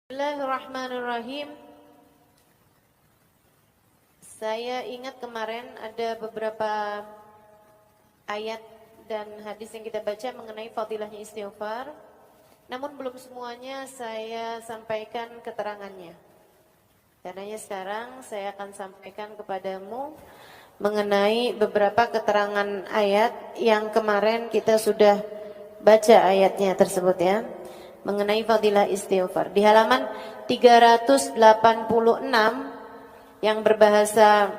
Bismillahirrahmanirrahim. Saya ingat kemarin ada beberapa ayat dan hadis yang kita baca mengenai fadilahnya istighfar. Namun belum semuanya saya sampaikan keterangannya. Karenanya sekarang saya akan sampaikan kepadamu mengenai beberapa keterangan ayat yang kemarin kita sudah baca ayatnya tersebut ya. Mengenai fadilah istighfar di halaman 386 yang berbahasa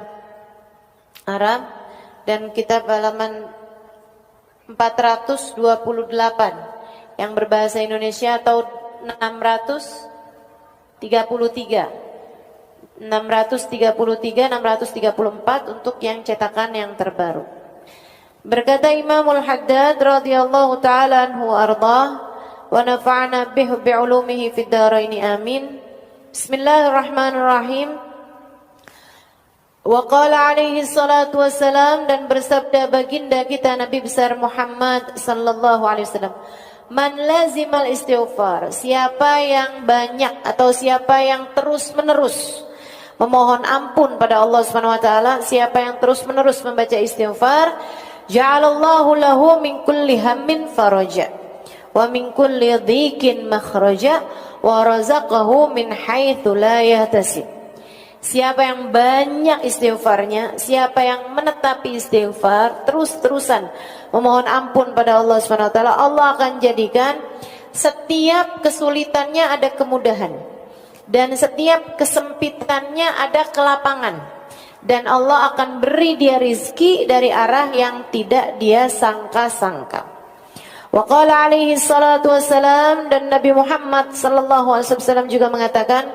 Arab dan kitab halaman 428 yang berbahasa Indonesia atau 634 untuk yang cetakan yang terbaru. Berkata Imamul Haddad radhiyallahu taala anhu ardah wa nafa'na bi'ulumihi fid dharain amin. Bismillahirrahmanirrahim. Wa qala alaihi salatu wassalam, dan bersabda baginda kita Nabi besar Muhammad sallallahu alaihi wasallam, man lazimal istighfar, siapa yang banyak atau siapa yang terus menerus memohon ampun pada Allah Subhanahu wa taala, siapa yang terus menerus membaca istighfar, ja'alallahu lahu min kulli hammin faraja wa min kulli dhikin makhraja wa razaqahu min haitsu la yahtasib. Siapa yang banyak istighfarnya, siapa yang menetapi istighfar, terus-terusan memohon ampun pada Allah Subhanahu wa taala, Allah akan jadikan setiap kesulitannya ada kemudahan dan setiap kesempitannya ada kelapangan, dan Allah akan beri dia rizki dari arah yang tidak dia sangka-sangka. Wa qala alaihi salatu wassalam, dan Nabi Muhammad sallallahu alaihi wasallam juga mengatakan,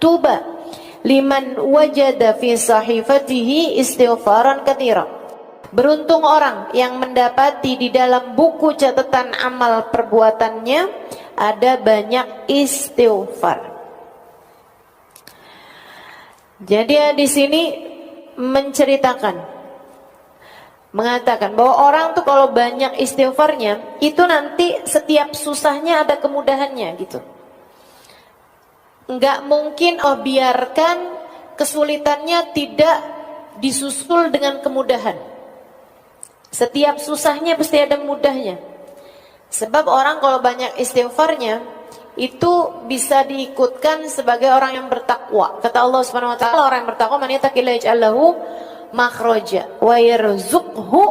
tuba liman wajada fi sahifatihi istighfaran katsira. Beruntung orang yang mendapati di dalam buku catatan amal perbuatannya ada banyak istighfar. Jadi di sini menceritakan, mengatakan bahwa orang tuh kalau banyak istighfarnya itu nanti setiap susahnya ada kemudahannya gitu. Enggak mungkin biarkan kesulitannya tidak disusul dengan kemudahan. Setiap susahnya pasti ada mudahnya. Sebab orang kalau banyak istighfarnya itu bisa diikutkan sebagai orang yang bertakwa. Kata Allah Subhanahu wa taala, orang yang bertakwa man yattaqillaha yaj'al lahu makhraja wa yarzuqhu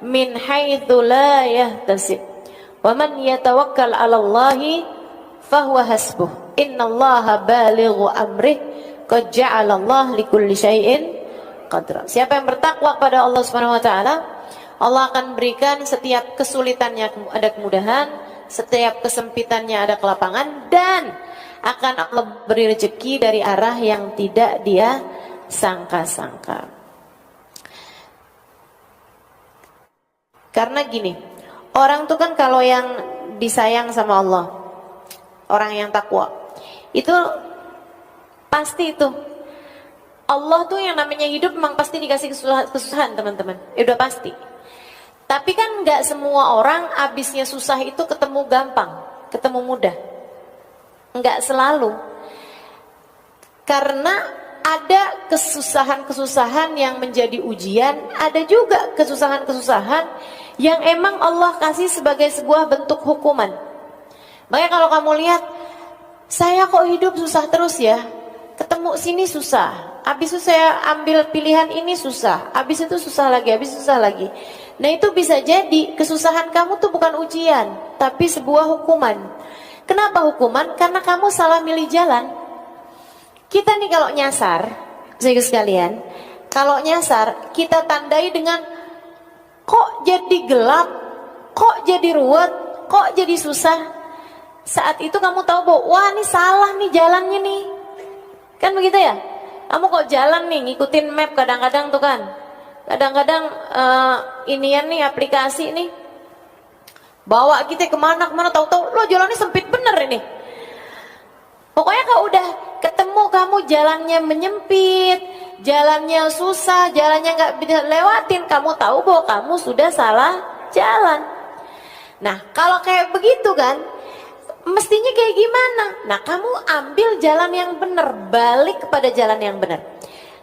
min haitsu la yahtasib wa man yatawakkal 'ala Allahi fahuwa hasbuh innallaha balighu amrih qad ja'ala Allah likulli syai'in qadra. Siapa yang bertakwa kepada Allah Subhanahu wa taala, Allah akan berikan setiap kesulitannya ada kemudahan, setiap kesempitannya ada kelapangan, dan akan Allah beri rezeki dari arah yang tidak dia sangka-sangka. Karena gini, orang tuh kan kalau yang disayang sama Allah, orang yang takwa, itu pasti itu Allah tuh yang namanya hidup memang pasti dikasih kesusahan teman-teman, udah pasti. Tapi kan nggak semua orang abisnya susah itu ketemu gampang, ketemu mudah, nggak selalu. Karena ada kesusahan-kesusahan yang menjadi ujian, ada juga kesusahan-kesusahan yang emang Allah kasih sebagai sebuah bentuk hukuman. Makanya kalau kamu lihat, saya kok hidup susah terus ya, ketemu sini susah, habis itu saya ambil pilihan ini susah, habis itu susah lagi, habis susah lagi. Nah itu bisa jadi kesusahan kamu tuh bukan ujian, tapi sebuah hukuman. Kenapa hukuman? Karena kamu salah milih jalan. Kita nih kalau nyasar, saudara sekalian, kalau nyasar kita tandai dengan kok jadi gelap, kok jadi ruwet, kok jadi susah. Saat itu kamu tahu bahwa wah ini salah nih jalannya nih, kan begitu ya? Kamu kok jalan nih ngikutin map kadang-kadang tuh kan, kadang-kadang inian nih aplikasi nih bawa kita kemana-kemana, tahu-tahu lo jalannya sempit bener ini. Pokoknya kalau udah ketemu kamu jalannya menyempit, jalannya susah, jalannya nggak bisa lewatin, kamu tahu bahwa kamu sudah salah jalan. Nah kalau kayak begitu kan, Mestinya kayak gimana? Nah, kamu ambil jalan yang benar, balik kepada jalan yang benar.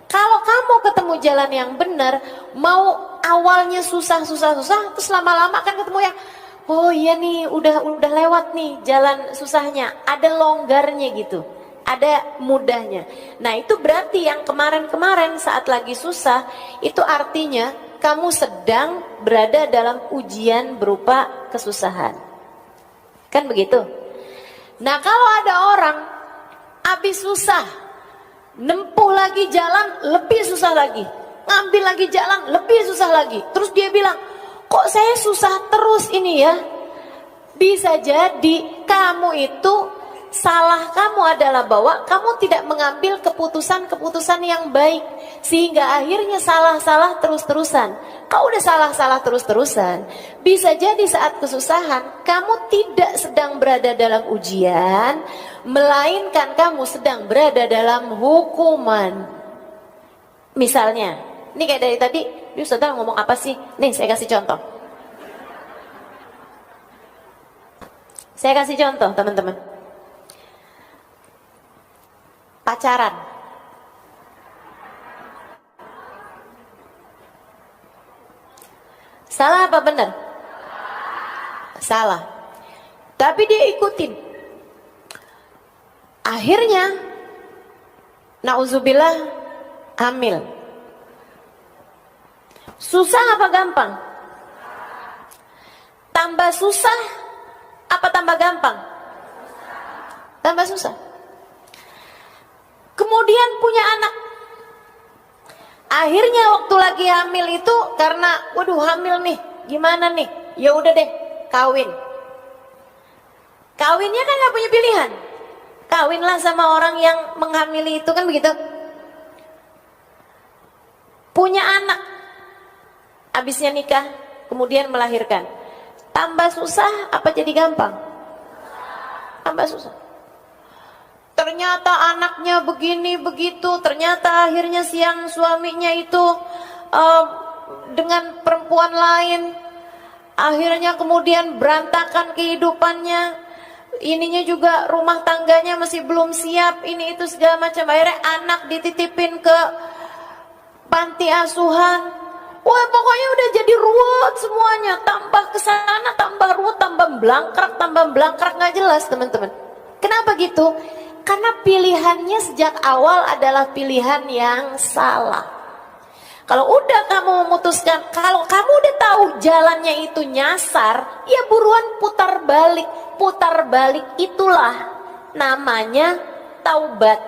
Kalau kamu ketemu jalan yang benar, mau awalnya susah, terus lama-lama kan ketemu yang, oh iya nih, udah lewat nih jalan susahnya, ada longgarnya gitu, ada mudahnya. Nah, itu berarti yang kemarin-kemarin saat lagi susah, itu artinya kamu sedang berada dalam ujian berupa kesusahan. Kan begitu? Nah, kalau ada orang habis susah, nempuh lagi jalan lebih susah lagi, ngambil lagi jalan lebih susah lagi, terus dia bilang, kok saya susah terus ini ya? Bisa jadi kamu itu, salah kamu adalah bahwa kamu tidak mengambil keputusan-keputusan yang baik, sehingga akhirnya salah-salah terus-terusan. Kau udah salah-salah terus-terusan, bisa jadi saat kesusahan kamu tidak sedang berada dalam ujian, melainkan kamu sedang berada dalam hukuman. Misalnya, ini kayak dari tadi, Ustazah ngomong apa sih? Nih saya kasih contoh. Saya kasih contoh teman-teman. Pacaran. Salah apa benar? Salah. Tapi dia ikutin. Akhirnya, nauzubillah, hamil. Susah apa gampang? Tambah susah apa tambah gampang? Tambah susah. Kemudian punya anak. Akhirnya waktu lagi hamil itu karena waduh hamil nih, gimana nih? Ya udah deh, kawin. Kawinnya kan nggak punya pilihan. Kawinlah sama orang yang menghamili itu, kan begitu. Punya anak. Habisnya nikah, kemudian melahirkan. Tambah susah apa jadi gampang? Tambah susah. Ternyata anaknya begini begitu, ternyata akhirnya siang suaminya itu dengan perempuan lain, akhirnya kemudian berantakan kehidupannya, ininya juga rumah tangganya masih belum siap, ini itu segala macam. Akhirnya anak dititipin ke panti asuhan. Wah, pokoknya udah jadi ruwet semuanya, tambah kesana tambah ruwet, tambah belangkrak nggak jelas teman-teman. Kenapa gitu? Karena pilihannya sejak awal adalah pilihan yang salah. Kalau udah kamu memutuskan, kalau kamu udah tahu jalannya itu nyasar, ya buruan putar balik. Putar balik itulah namanya taubat.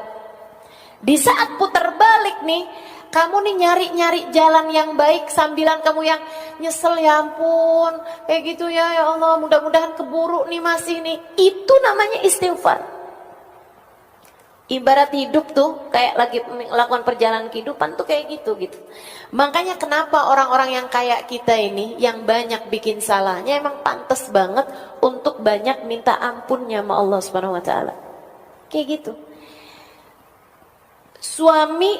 Di saat putar balik nih, kamu nih nyari-nyari jalan yang baik sambilan kamu yang nyesel, ya ampun, kayak gitu ya, ya Allah, mudah-mudahan keburu nih masih nih. Itu namanya istighfar. Ibarat hidup tuh kayak lagi melakukan perjalanan kehidupan tuh kayak gitu. Makanya kenapa orang-orang yang kayak kita ini yang banyak bikin salahnya emang pantas banget untuk banyak minta ampunnya sama Allah Subhanahu wa taala. Kayak gitu. Suami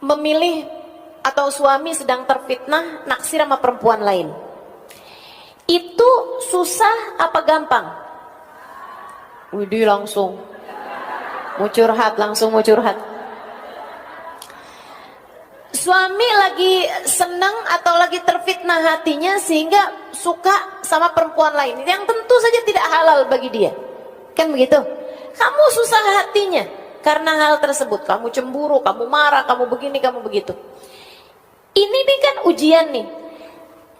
memilih atau suami sedang terfitnah naksir sama perempuan lain. Itu susah apa gampang? Widih langsung mau curhat. Suami lagi senang atau lagi terfitnah hatinya sehingga suka sama perempuan lain yang tentu saja tidak halal bagi dia. Kan begitu? Kamu susah hatinya karena hal tersebut. Kamu cemburu, kamu marah, kamu begini, kamu begitu. Ini nih kan ujian nih.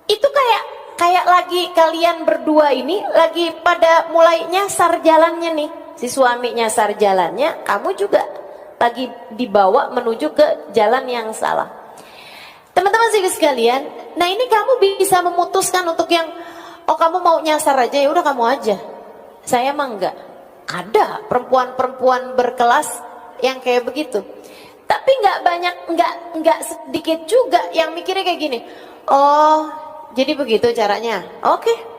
Itu kayak lagi kalian berdua ini lagi pada mulai nyasar jalannya nih. Si suami nyasar jalannya, kamu juga lagi dibawa menuju ke jalan yang salah. Teman-teman sekalian, nah ini kamu bisa memutuskan untuk yang, oh kamu mau nyasar aja, ya udah kamu aja. Saya mah enggak. Ada perempuan-perempuan berkelas yang kayak begitu. Tapi enggak banyak, enggak sedikit juga yang mikirnya kayak gini. Oh, jadi begitu caranya. Oke.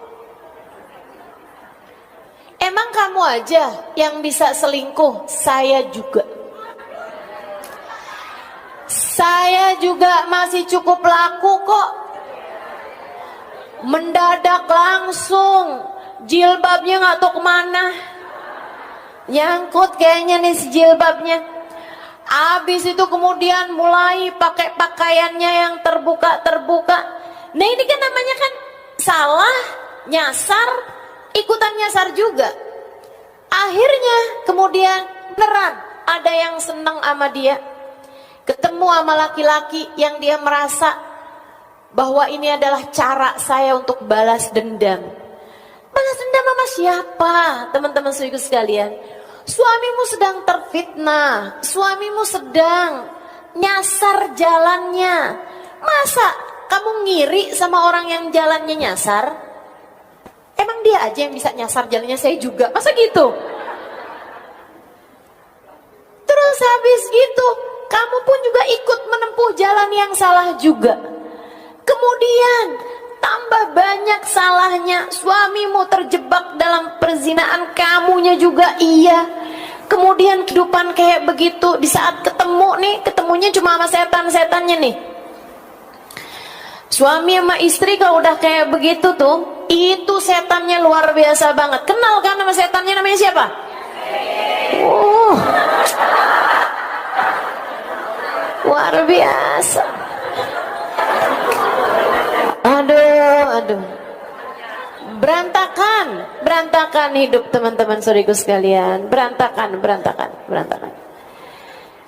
Emang kamu aja yang bisa selingkuh? Saya juga. Saya juga masih cukup laku kok. Mendadak langsung jilbabnya nggak tahu kemana, nyangkut kayaknya nih si jilbabnya. Habis itu kemudian mulai pakai pakaiannya yang terbuka. Nah ini kan namanya kan salah, nyasar, ikutan nyasar juga. Akhirnya kemudian beneran ada yang senang sama dia, ketemu sama laki-laki yang dia merasa bahwa ini adalah cara saya untuk balas dendam. Balas dendam sama siapa? Teman-teman saudaraku sekalian, suamimu sedang terfitnah, suamimu sedang nyasar jalannya. Masa kamu ngiri sama orang yang jalannya nyasar? Emang dia aja yang bisa nyasar jalannya, saya juga. Masa gitu? Terus habis gitu, kamu pun juga ikut menempuh jalan yang salah juga. Kemudian tambah banyak salahnya, suamimu terjebak dalam perzinaan, kamunya juga iya. Kemudian kehidupan kayak begitu, di saat ketemu nih, ketemunya cuma sama setan-setannya nih. Suami sama istri kalau udah kayak begitu tuh, itu setannya luar biasa banget. Kenal kan sama setannya, namanya siapa? Luar biasa. Aduh. Berantakan hidup teman-teman saudaraku sekalian. Berantakan.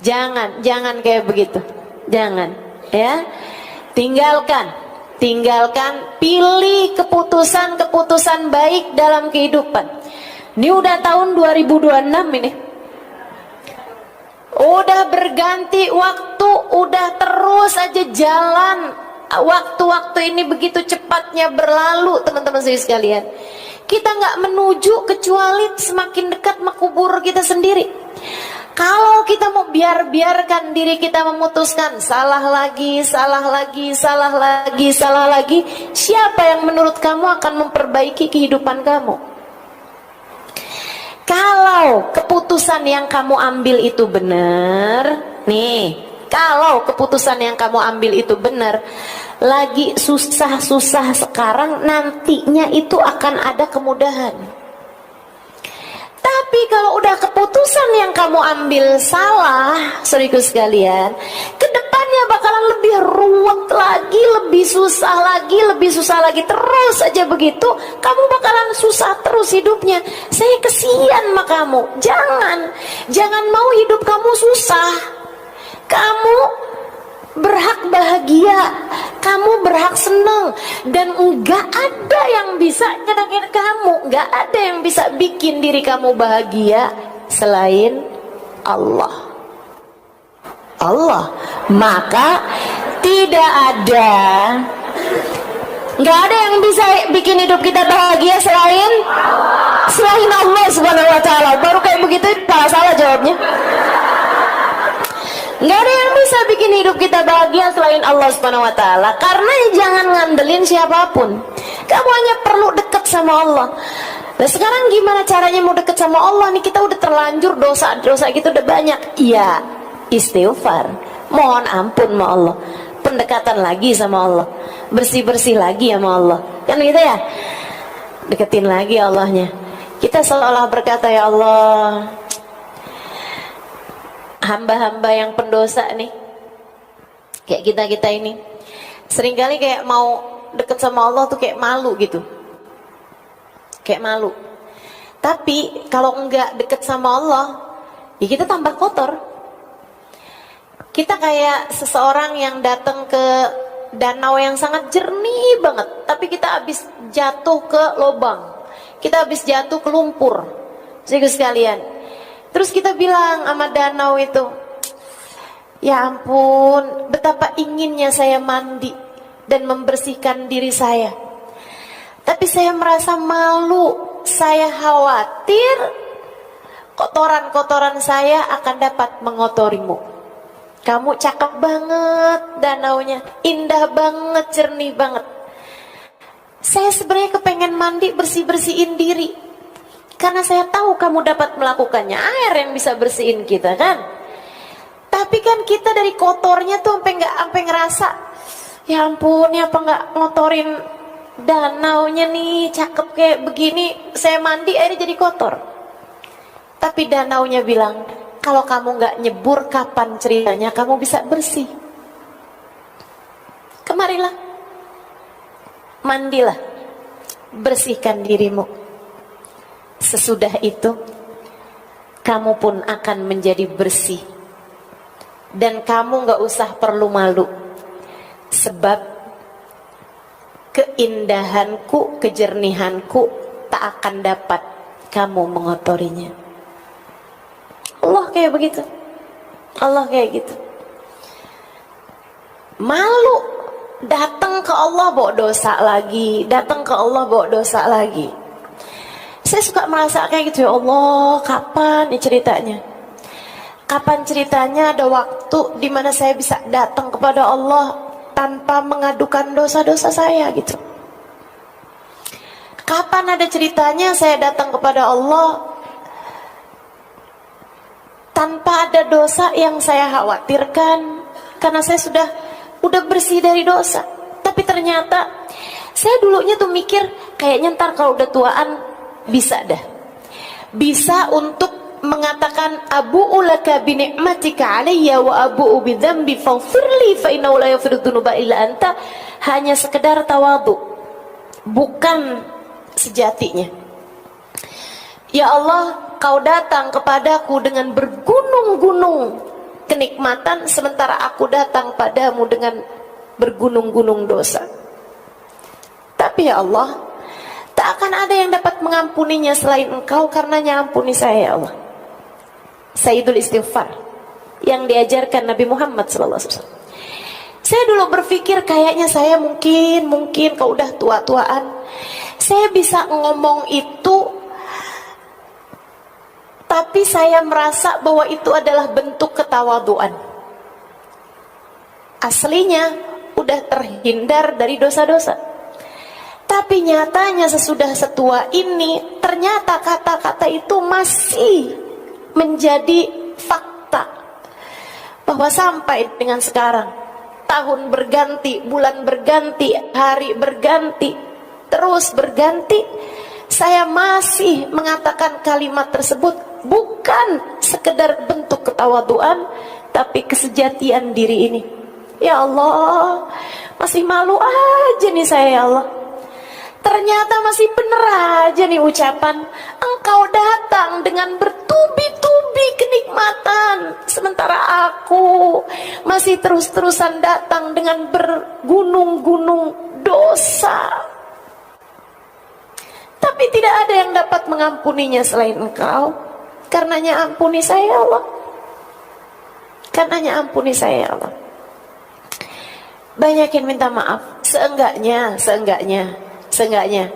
Jangan kayak begitu. Jangan, ya. Tinggalkan, pilih keputusan baik dalam kehidupan. Ini udah tahun 2026 ini. Udah berganti waktu, udah terus aja jalan. Waktu-waktu ini begitu cepatnya berlalu, teman-teman sekalian. Kita nggak menuju kecuali semakin dekat makubur kita sendiri. Kalau kita mau biarkan diri kita memutuskan salah lagi, siapa yang menurut kamu akan memperbaiki kehidupan kamu? Kalau keputusan yang kamu ambil itu benar, nih. Kalau keputusan yang kamu ambil itu benar, lagi susah-susah sekarang, nantinya itu akan ada kemudahan. Tapi kalau udah keputusan yang kamu ambil salah, saudaraku sekalian, kedepannya bakalan lebih ruwet lagi, lebih susah lagi, terus aja begitu, kamu bakalan susah terus hidupnya. Saya kesian sama kamu. Jangan mau hidup kamu susah. Kamu berhak bahagia, kamu berhak senang, dan enggak ada yang bisa nyenengin kamu, enggak ada yang bisa bikin diri kamu bahagia selain Allah. Maka enggak ada yang bisa bikin hidup kita bahagia selain Allah Subhanahu wa taala. Baru kayak begitu salah jawabnya. Nggak ada yang bisa bikin hidup kita bahagia selain Allah Subhanahu wa taala. Karena jangan ngandelin siapapun. Kamu hanya perlu dekat sama Allah. Nah sekarang gimana caranya mau dekat sama Allah nih? Kita udah terlanjur dosa gitu udah banyak. Iya, istighfar, mohon ampun sama Allah, pendekatan lagi sama Allah, bersih lagi sama Allah. Kan gitu ya? Deketin lagi Allahnya. Kita seolah berkata, ya Allah, hamba-hamba yang pendosa nih, kayak kita ini seringkali kayak mau deket sama Allah tuh kayak malu gitu, kayak malu. Tapi kalau enggak deket sama Allah, ya kita tambah kotor. Kita kayak seseorang yang datang ke danau yang sangat jernih banget, tapi kita habis jatuh ke lubang, kita habis jatuh ke lumpur, saudara sekalian. Terus kita bilang sama danau itu, ya ampun, betapa inginnya saya mandi dan membersihkan diri saya. Tapi saya merasa malu, saya khawatir kotoran-kotoran saya akan dapat mengotorimu. Kamu cakep banget danaunya, indah banget, jernih banget. Saya sebenarnya kepengen mandi, bersih-bersihin diri. Karena saya tahu kamu dapat melakukannya. Air yang bisa bersihin kita kan. Tapi kan kita dari kotornya tuh sampai ngerasa, ya ampun, ya apa nggak ngotorin danaunya nih cakep kayak begini, saya mandi airnya jadi kotor. Tapi danaunya bilang, kalau kamu nggak nyebur, kapan ceritanya kamu bisa bersih? Kemarilah, mandilah, bersihkan dirimu. Sesudah itu, kamu pun akan menjadi bersih. Dan kamu nggak usah perlu malu. Sebab keindahanku, kejernihanku tak akan dapat kamu mengotorinya. Allah kayak begitu. Allah kayak gitu. Malu datang ke Allah bawa dosa lagi, datang ke Allah bawa dosa lagi. Saya suka merasa kayak gitu, ya Allah, kapan nih ceritanya? Kapan ceritanya ada waktu di mana saya bisa datang kepada Allah tanpa mengadukan dosa-dosa saya gitu? Kapan ada ceritanya saya datang kepada Allah tanpa ada dosa yang saya khawatirkan, karena saya udah bersih dari dosa. Tapi ternyata saya dulunya tuh mikir kayaknya ntar kalau udah tuaan bisa bisa untuk mengatakan abu'u laka bi ni'matika alayya wa abu'u bi dzambi faghfirli fa innahu la yaghfiru dzunuba illa anta, hanya sekedar tawadhu, bukan sejatinya. Ya Allah, kau datang kepadaku dengan bergunung-gunung kenikmatan, sementara aku datang padamu dengan bergunung-gunung dosa. Tapi ya Allah, tak akan ada yang dapat mengampuninya selain Engkau, karenanya ampuni saya ya Allah. Sayyidul Istighfar yang diajarkan Nabi Muhammad SAW. Saya dulu berpikir kayaknya saya mungkin kalau udah tua-tuaan saya bisa ngomong itu, tapi saya merasa bahwa itu adalah bentuk ketawaduan. Aslinya udah terhindar dari dosa-dosa. Tapi nyatanya sesudah setua ini, ternyata kata-kata itu masih menjadi fakta. Bahwa sampai dengan sekarang, tahun berganti, bulan berganti, hari berganti, terus berganti, saya masih mengatakan kalimat tersebut, bukan sekedar bentuk ketawaduan, tapi kesejatian diri ini. Ya Allah, masih malu aja nih saya ya Allah. Ternyata masih bener aja nih ucapan, Engkau datang dengan bertubi-tubi kenikmatan, sementara aku masih terus-terusan datang dengan bergunung-gunung dosa. Tapi tidak ada yang dapat mengampuninya selain Engkau. Karenanya ampuni saya ya Allah. Karenanya ampuni saya ya Allah. Banyakin minta maaf. Seenggaknya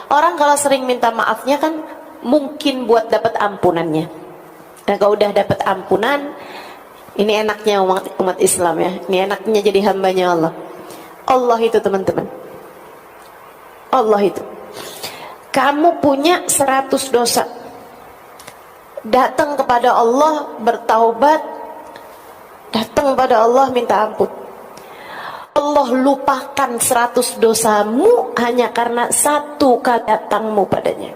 orang kalau sering minta maafnya kan mungkin buat dapat ampunannya. Dan kalau udah dapat ampunan, ini enaknya umat Islam ya. Ini enaknya jadi hambanya Allah. Allah itu teman-teman, Allah itu, kamu punya 100 dosa, datang kepada Allah bertaubat, datang kepada Allah minta ampun, Allah lupakan 100 dosamu hanya karena satu kali datangmu padanya.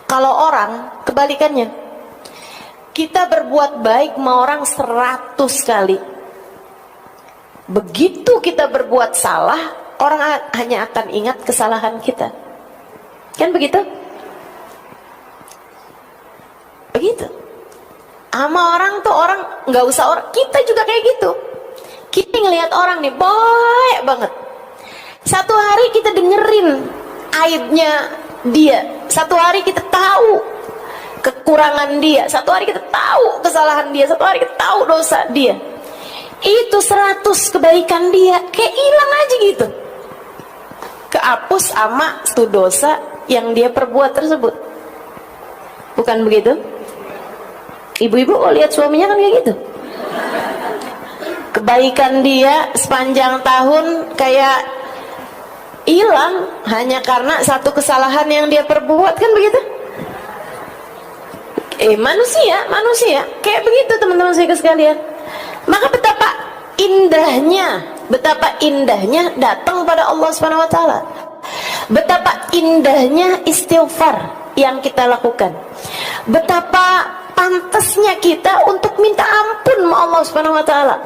Kalau orang kebalikannya, kita berbuat baik sama orang 100 kali, begitu kita berbuat salah, orang hanya akan ingat kesalahan kita. Kan begitu? Begitu. Sama orang tuh, orang nggak usah orang, kita juga kayak gitu. Kita ngelihat orang nih baik banget, satu hari kita dengerin aibnya dia, satu hari kita tahu kekurangan dia, satu hari kita tahu kesalahan dia, satu hari kita tahu dosa dia. Itu 100 kebaikan dia kayak hilang aja gitu, kehapus sama satu dosa yang dia perbuat tersebut. Bukan begitu? Ibu-ibu kalau lihat suaminya kan kayak gitu, kebaikan dia sepanjang tahun kayak hilang hanya karena satu kesalahan yang dia perbuat, kan begitu? Manusia kayak begitu teman-teman saya sekalian. Maka betapa indahnya betapa indahnya datang pada Allah Subhanahu wa taala. Betapa indahnya istighfar yang kita lakukan. Betapa pantasnya kita untuk minta ampun sama Allah Subhanahu wa taala.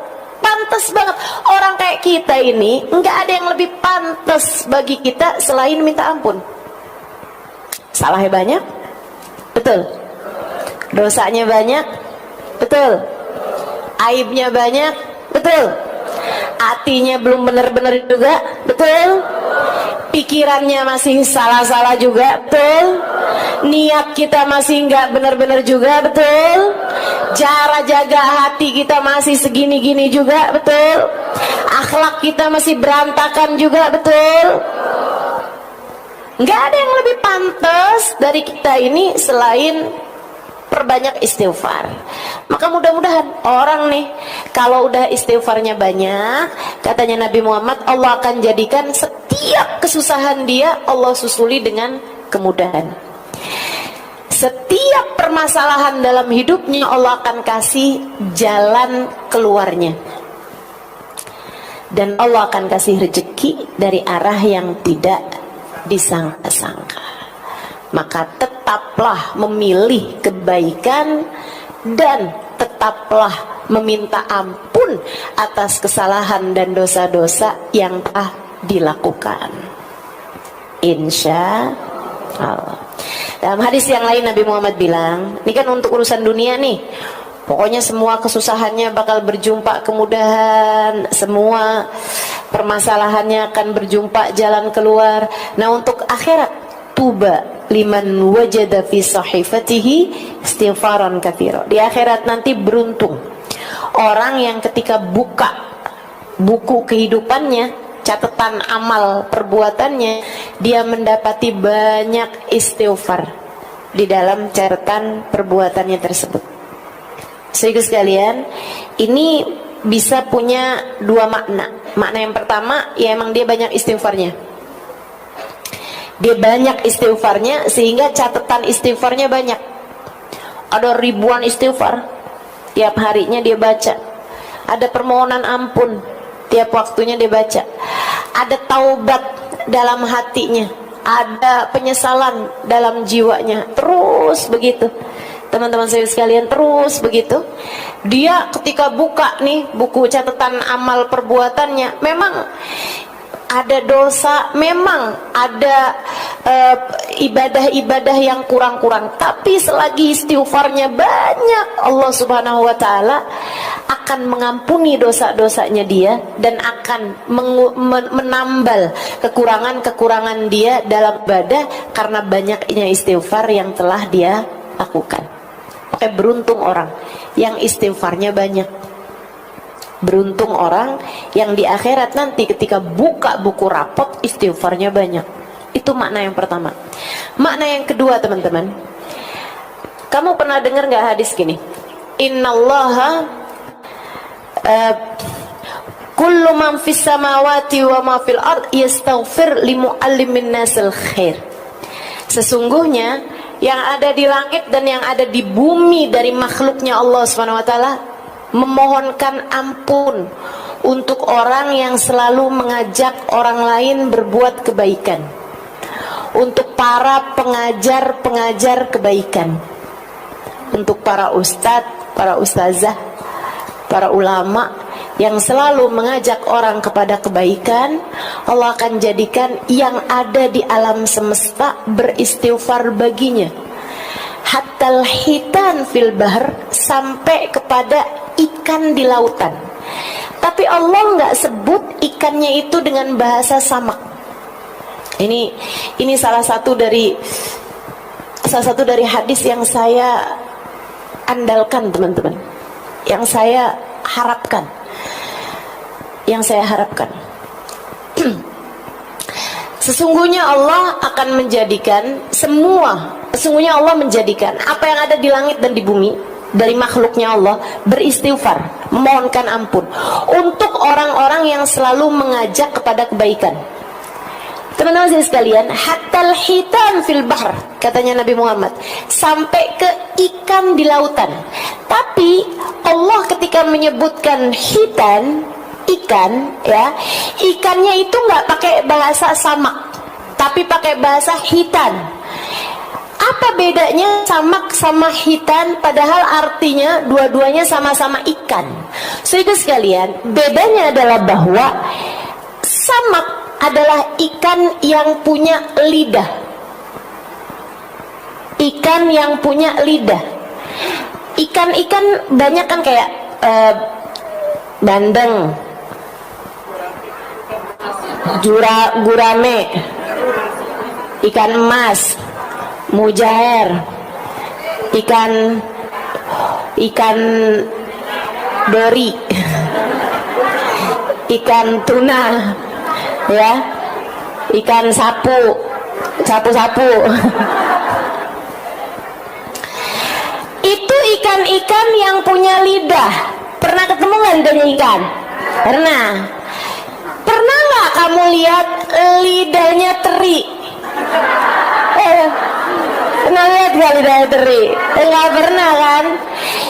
Pantas banget. Orang kayak kita ini nggak ada yang lebih pantas bagi kita selain minta ampun. Salahnya banyak, betul. Dosanya banyak, betul. Aibnya banyak, betul. Hatinya belum benar-benar juga, betul. Pikirannya masih salah-salah juga, betul. Niat kita masih nggak benar-benar juga, betul. Cara jaga hati kita masih segini-gini juga, betul. Akhlak kita masih berantakan juga, betul. Nggak ada yang lebih pantas dari kita ini selain perbanyak istighfar. Maka mudah-mudahan orang nih kalau udah istighfarnya banyak, katanya Nabi Muhammad, Allah akan jadikan setiap kesusahan dia Allah susuli dengan kemudahan. Setiap permasalahan dalam hidupnya Allah akan kasih jalan keluarnya. Dan Allah akan kasih rezeki dari arah yang tidak disangka-sangka. Maka tetaplah memilih kebaikan dan tetaplah meminta ampun atas kesalahan dan dosa-dosa yang telah dilakukan. Insya Allah. Dalam hadis yang lain Nabi Muhammad bilang, ini kan untuk urusan dunia nih. Pokoknya semua kesusahannya bakal berjumpa kemudahan, semua permasalahannya akan berjumpa jalan keluar. Nah untuk akhirat, tuba liman wajada fi sahifatihi istighfaran katsira. Di akhirat nanti beruntung orang yang ketika buka buku kehidupannya, catatan amal perbuatannya, dia mendapati banyak istighfar di dalam catatan perbuatannya tersebut. Saudara sekalian, ini bisa punya dua makna. Makna yang pertama, ya emang dia banyak istighfarnya. Dia banyak istighfarnya sehingga catatan istighfarnya banyak. Ada ribuan istighfar, tiap harinya dia baca. Ada permohonan ampun, tiap waktunya dia baca. Ada taubat dalam hatinya, ada penyesalan dalam jiwanya. Terus begitu. Teman-teman saya sekalian, terus begitu. Dia ketika buka nih buku catatan amal perbuatannya, memang ada dosa, memang ada ibadah-ibadah yang kurang-kurang, tapi selagi istighfarnya banyak, Allah Subhanahu wa taala akan mengampuni dosa-dosanya dia dan akan menambal kekurangan-kekurangan dia dalam ibadah karena banyaknya istighfar yang telah dia lakukan. Oke, beruntung orang yang istighfarnya banyak. Beruntung orang yang di akhirat nanti ketika buka buku rapot istighfarnya banyak. Itu makna yang pertama. Makna yang kedua, teman-teman, kamu pernah dengar nggak hadis gini? Innallaha kullu man fis samawati wa ma fil ard yastaghfir li muallimin nasil khair. Sesungguhnya yang ada di langit dan yang ada di bumi dari makhluknya Allah Subhanahu wa taala memohonkan ampun untuk orang yang selalu mengajak orang lain berbuat kebaikan, untuk para pengajar-pengajar kebaikan, untuk para ustadz, para ustazah, para ulama yang selalu mengajak orang kepada kebaikan. Allah akan jadikan yang ada di alam semesta beristighfar baginya, hatal hitan fil bahr, sampai kepada ikan di lautan. Tapi Allah nggak sebut ikannya itu dengan bahasa samak. Ini salah satu dari hadis yang saya andalkan, teman-teman, yang saya harapkan. Sesungguhnya Allah akan menjadikan sesungguhnya Allah menjadikan apa yang ada di langit dan di bumi dari makhluknya Allah beristighfar, memohonkan ampun untuk orang-orang yang selalu mengajak kepada kebaikan. Teman-teman sekalian, hatal hitan fil bahr, katanya Nabi Muhammad, sampai ke ikan di lautan. Tapi Allah ketika menyebutkan hitan, ikan, ya, ikannya itu nggak pakai bahasa samak, tapi pakai bahasa hitan. Apa bedanya samak sama hitan, padahal artinya dua-duanya sama-sama ikan? Saudara sekalian, bedanya adalah bahwa samak adalah ikan yang punya lidah. Ikan yang punya lidah. Ikan-ikan banyak kan kayak bandeng, gurame, ikan emas, mujair, ikan dori, ikan tuna, ya, ikan sapu. Itu ikan-ikan yang punya lidah. Pernah ketemu nggak lidahnya ikan? Pernah. Pernah nggak kamu lihat lidahnya teri? Pernah lihat nggak lidahnya teri? Nggak pernah kan?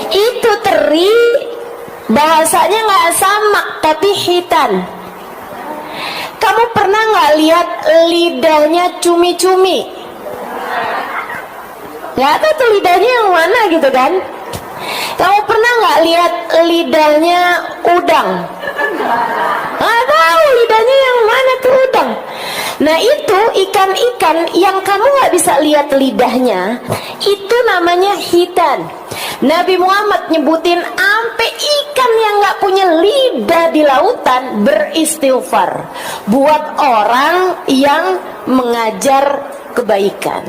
Itu teri bahasanya nggak samak tapi hitan. Kamu pernah nggak lihat lidahnya cumi-cumi? Nggak tahu tuh lidahnya yang mana gitu kan? Kamu pernah nggak lihat lidahnya udang? Nggak tahu lidahnya yang mana tuh udang. Nah itu ikan-ikan yang kamu nggak bisa lihat lidahnya, itu namanya hitan. Nabi Muhammad nyebutin ampe ikan yang nggak punya lidah di lautan beristighfar buat orang yang mengajar kebaikan.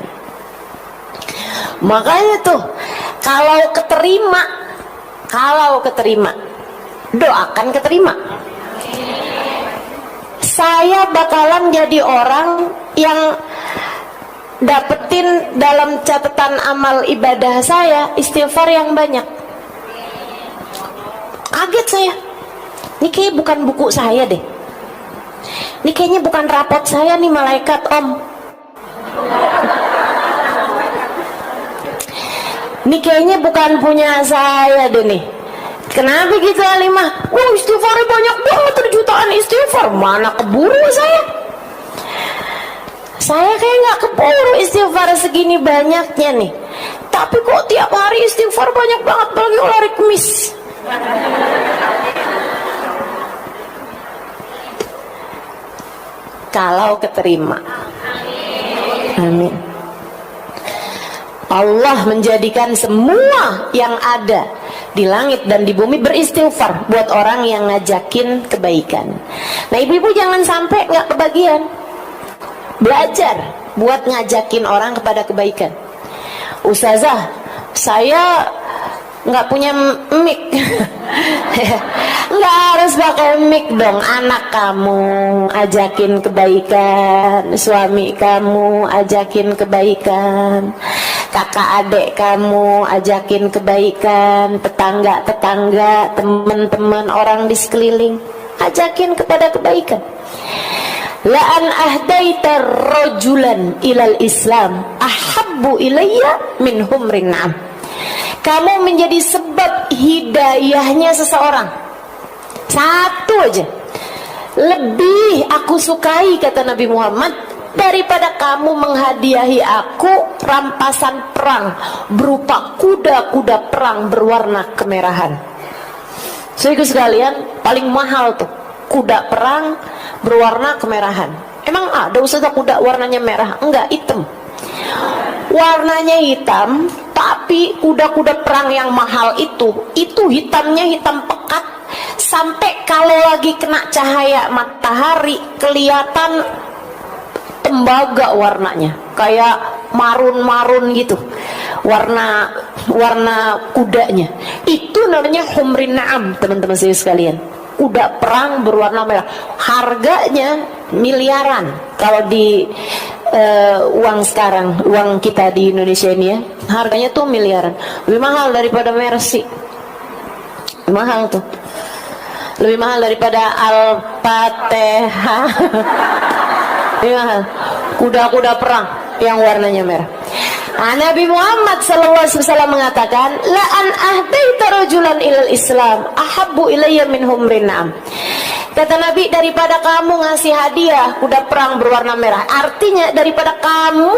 Makanya tuh kalau keterima doakan keterima. Saya bakalan jadi orang yang dapetin dalam catatan amal ibadah saya istighfar yang banyak. Kaget saya. Ini kayaknya bukan buku saya deh. Ini kayaknya bukan rapot saya nih malaikat om. Ini kayaknya bukan punya saya deh nih. Kenapa gitu Alimah? Wah istighfarnya banyak banget, jutaan istighfar. Mana keburu saya? Saya kayak nggak keburu istighfar segini banyaknya nih. Tapi kok tiap hari istighfar banyak banget, apalagi kalau hari Kamis. Kalau keterima. Amin. Allah menjadikan semua yang ada di langit dan di bumi beristighfar buat orang yang ngajakin kebaikan. Nah ibu-ibu jangan sampai nggak kebagian. Belajar buat ngajakin orang kepada kebaikan. Ustazah, saya nggak punya mic. Nggak harus pakai mic dong. Anak kamu ajakin kebaikan, suami kamu ajakin kebaikan, kakak adik kamu ajakin kebaikan, tetangga-tetangga, teman-teman, orang di sekeliling ajakin kepada kebaikan. La'an ahdaita rajulan ilal Islam ahabbu ilayya min humrin na'am. Kamu menjadi sebab hidayahnya seseorang. Satu aja. Lebih aku sukai, kata Nabi Muhammad, daripada kamu menghadiahi aku rampasan perang berupa kuda-kuda perang berwarna kemerahan. Saudara sekalian, paling mahal tuh kuda perang berwarna kemerahan. Emang ada Ustazah kuda warnanya merah? Enggak, hitam. Warnanya hitam, tapi kuda-kuda perang yang mahal itu hitamnya hitam pekat, sampai kalau lagi kena cahaya matahari kelihatan tembaga warnanya, kayak marun-marun gitu. Warna kudanya. Itu namanya humrin na'am, teman-teman saya sekalian. Kuda perang berwarna merah. Harganya miliaran kalau di uang sekarang, uang kita di Indonesia ini ya, harganya tuh miliaran. Lebih mahal daripada Mercy. Lebih mahal tuh. Lebih mahal daripada Al-Fatihah. Lebih mahal. Kuda-kuda perang yang warnanya merah. Nabi Muhammad SAW mengatakan, la an ahdaita rajulan ilal Islam ahabbu ilayya min humrin na'am. Kata Nabi, daripada kamu ngasih hadiah kuda perang berwarna merah, artinya daripada kamu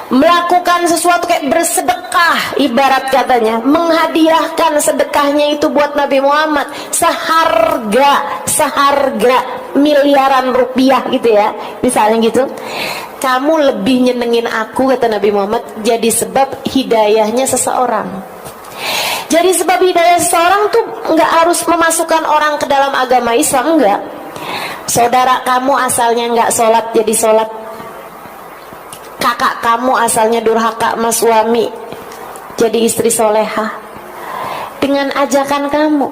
melakukan sesuatu kayak bersedekah, ibarat katanya menghadiahkan sedekahnya itu buat Nabi Muhammad seharga miliaran rupiah gitu ya, misalnya gitu, kamu lebih nyenengin aku, kata Nabi Muhammad, jadi sebab hidayahnya seseorang. Jadi sebab hidayah seseorang tuh nggak harus memasukkan orang ke dalam agama Islam, enggak. Saudara kamu asalnya nggak sholat jadi sholat, kakak kamu asalnya durhaka sama suami jadi istri solehah dengan ajakan kamu.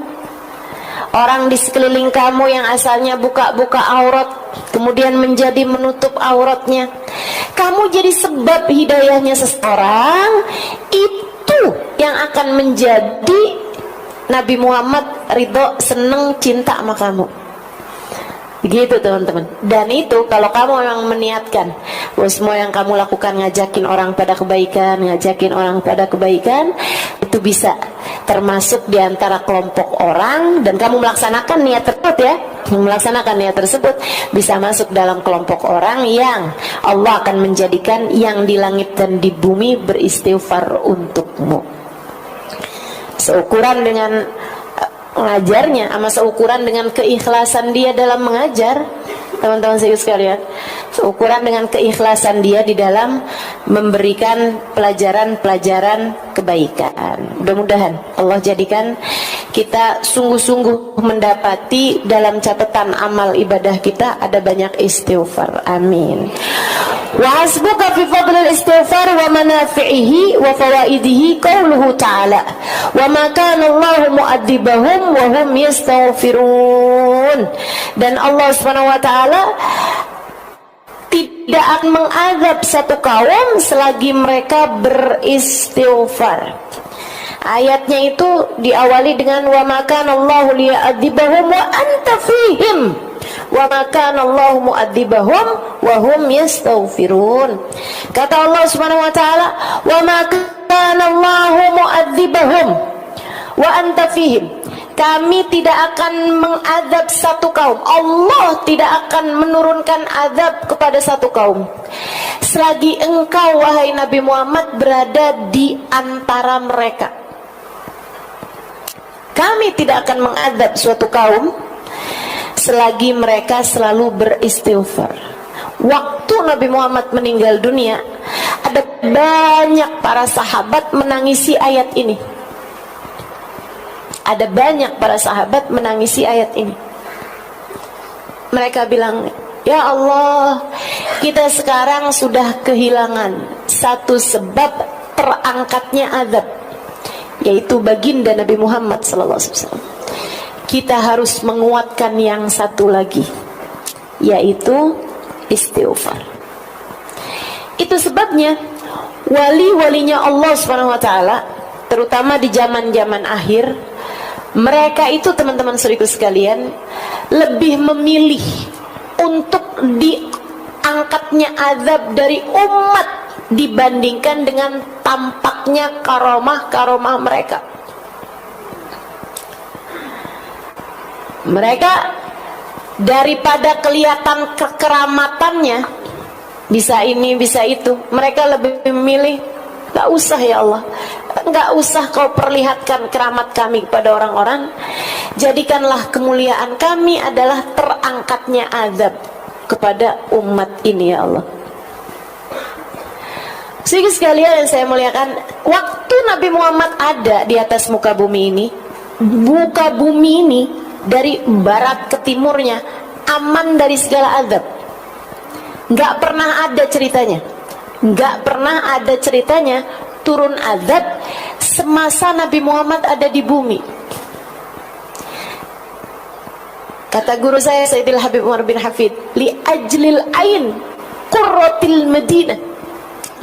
Orang di sekeliling kamu yang asalnya buka-buka aurat kemudian menjadi menutup auratnya, kamu jadi sebab hidayahnya seseorang, itu yang akan menjadi Nabi Muhammad ridho, seneng, cinta sama kamu. Begitu teman-teman. Dan itu kalau kamu memang meniatkan bahwa semua yang kamu lakukan ngajakin orang pada kebaikan, itu bisa termasuk di antara kelompok orang, dan kamu melaksanakan niat tersebut ya, melaksanakan niat tersebut bisa masuk dalam kelompok orang yang Allah akan menjadikan yang di langit dan di bumi beristighfar untukmu. Seukuran dengan mengajarnya, sama seukuran dengan keikhlasan dia dalam mengajar, teman-teman sekalian, seukuran dengan keikhlasan dia di dalam memberikan pelajaran-pelajaran kebaikan. Mudah-mudahan Allah jadikan kita sungguh-sungguh mendapati dalam catatan amal ibadah kita ada banyak istighfar. Amin. Wa hasbuka fi fadlil istighfar wa manafi'ihi wa fawaidihi qauluhu ta'ala wa ma kana Allahu mu'adzibahum wa hum yastaghfirun. Dan Allah Subhanahu wa taala tidak akan mengazab satu kaum selagi mereka beristighfar. Ayatnya itu diawali dengan wa ma kana Allahu liya'adzibahum wa anta fihim wa ma kana Allahu mu'adzibahum wa hum yastaghfirun. Kata Allah Subhanahu wa taala, wa ma kana Allahu mu'adzibahum wa anta fihim. Kami tidak akan mengadab satu kaum, Allah tidak akan menurunkan azab kepada satu kaum selagi engkau wahai Nabi Muhammad berada di antara mereka. Kami tidak akan mengadab suatu kaum selagi mereka selalu beristighfar. Waktu Nabi Muhammad meninggal dunia, ada banyak para sahabat menangisi ayat ini. Ada banyak para sahabat menangisi ayat ini. Mereka bilang, ya Allah, kita sekarang sudah kehilangan satu sebab terangkatnya azab, yaitu baginda Nabi Muhammad SAW. Kita harus menguatkan yang satu lagi, yaitu istighfar. Itu sebabnya wali-walinya Allah SWT, terutama di zaman-zaman akhir, mereka itu teman-teman saudaraku sekalian lebih memilih untuk diangkatnya azab dari umat dibandingkan dengan tampaknya karomah-karomah mereka. Mereka daripada kelihatan kekeramatannya, bisa ini bisa itu, mereka lebih memilih gak usah ya Allah, gak usah kau perlihatkan keramat kami kepada orang-orang, jadikanlah kemuliaan kami adalah terangkatnya azab kepada umat ini ya Allah. Sehingga sekalian yang saya muliakan, waktu Nabi Muhammad ada di atas muka bumi ini, muka bumi ini dari barat ke timurnya aman dari segala azab. Gak pernah ada ceritanya, gak pernah ada ceritanya turun azab semasa Nabi Muhammad ada di bumi. Kata guru saya Sayyidil Habib Umar bin Hafid, li ajlil ain qurratil Madinah,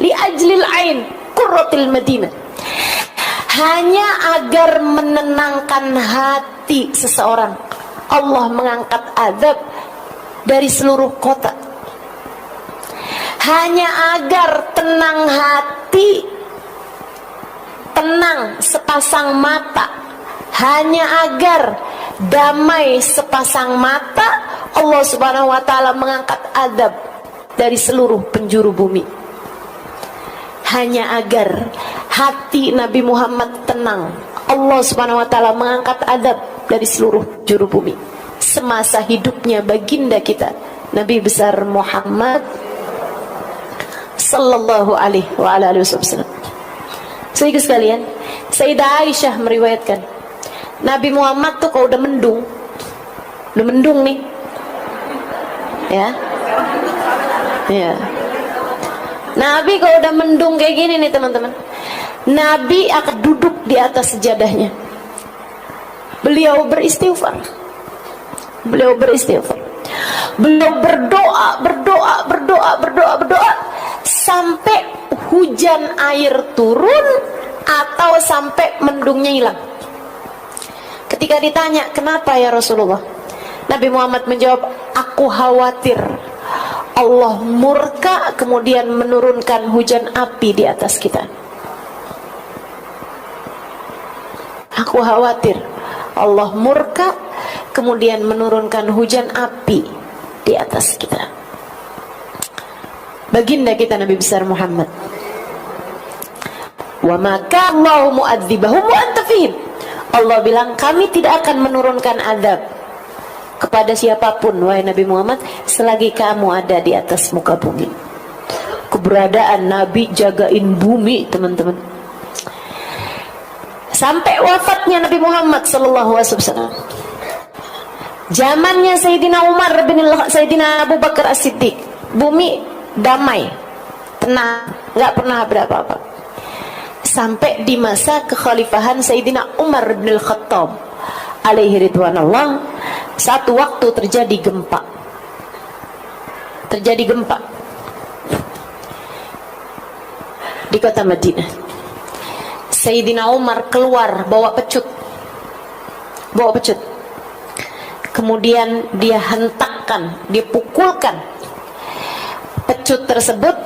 li ajlil ain qurratil Madinah, hanya agar menenangkan hati seseorang Allah mengangkat azab dari seluruh kota. Hanya agar tenang hati, tenang sepasang mata, hanya agar damai sepasang mata, Allah Subhanahu wa taala mengangkat azab dari seluruh penjuru bumi. Hanya agar hati Nabi Muhammad tenang, Allah Subhanahu wa taala mengangkat azab dari seluruh penjuru bumi. Semasa hidupnya baginda kita Nabi besar Muhammad sallallahu alaihi wa alihi wasallam. Saudara sekalian, Sayyidah Aisyah meriwayatkan, Nabi Muhammad tuh kalau udah mendung nih, ya. Nabi kalau udah mendung kayak gini nih teman-teman, Nabi akan duduk di atas sejadahnya. Beliau beristighfar. Beliau berdoa sampai hujan air turun atau sampai mendungnya hilang. Ketika ditanya, kenapa ya Rasulullah? Nabi Muhammad menjawab, aku khawatir Allah murka kemudian menurunkan hujan api di atas kita. Aku khawatir Allah murka kemudian menurunkan hujan api di atas kita. Baginda kita Nabi besar Muhammad, wa maka Allahu mu'adzibahum wa anta fihim. Allah bilang, kami tidak akan menurunkan azab kepada siapapun wahai Nabi Muhammad selagi kamu ada di atas muka bumi. Keberadaan Nabi jagain bumi teman-teman, sampai wafatnya Nabi Muhammad sallallahu alaihi wasallam. Zamannya Sayyidina Umar bin Sayyidina Abu Bakar As-Siddiq, bumi damai, tenang, nggak pernah berapa-apa. Sampai di masa kekhalifahan Sayyidina Umar bin Khattab alaihi ridwanullah, satu waktu terjadi gempa. Di kota Madinah. Sayyidina Umar keluar bawa pecut. Kemudian dia hentakkan, dia pukulkan pecut tersebut,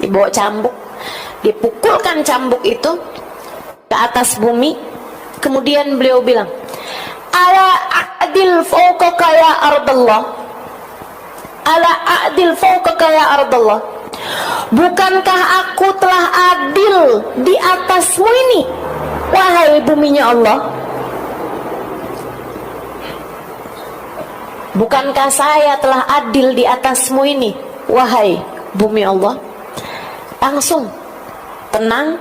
dibawa cambuk, dipukulkan cambuk itu ke atas bumi. Kemudian beliau bilang, ala a'dil fawqaka ya ardallah, ala a'dil fawqaka ya ardallah, bukankah aku telah adil di atasmu ini wahai buminya Allah? Bukankah saya telah adil di atasmu ini wahai bumi Allah? Langsung tenang,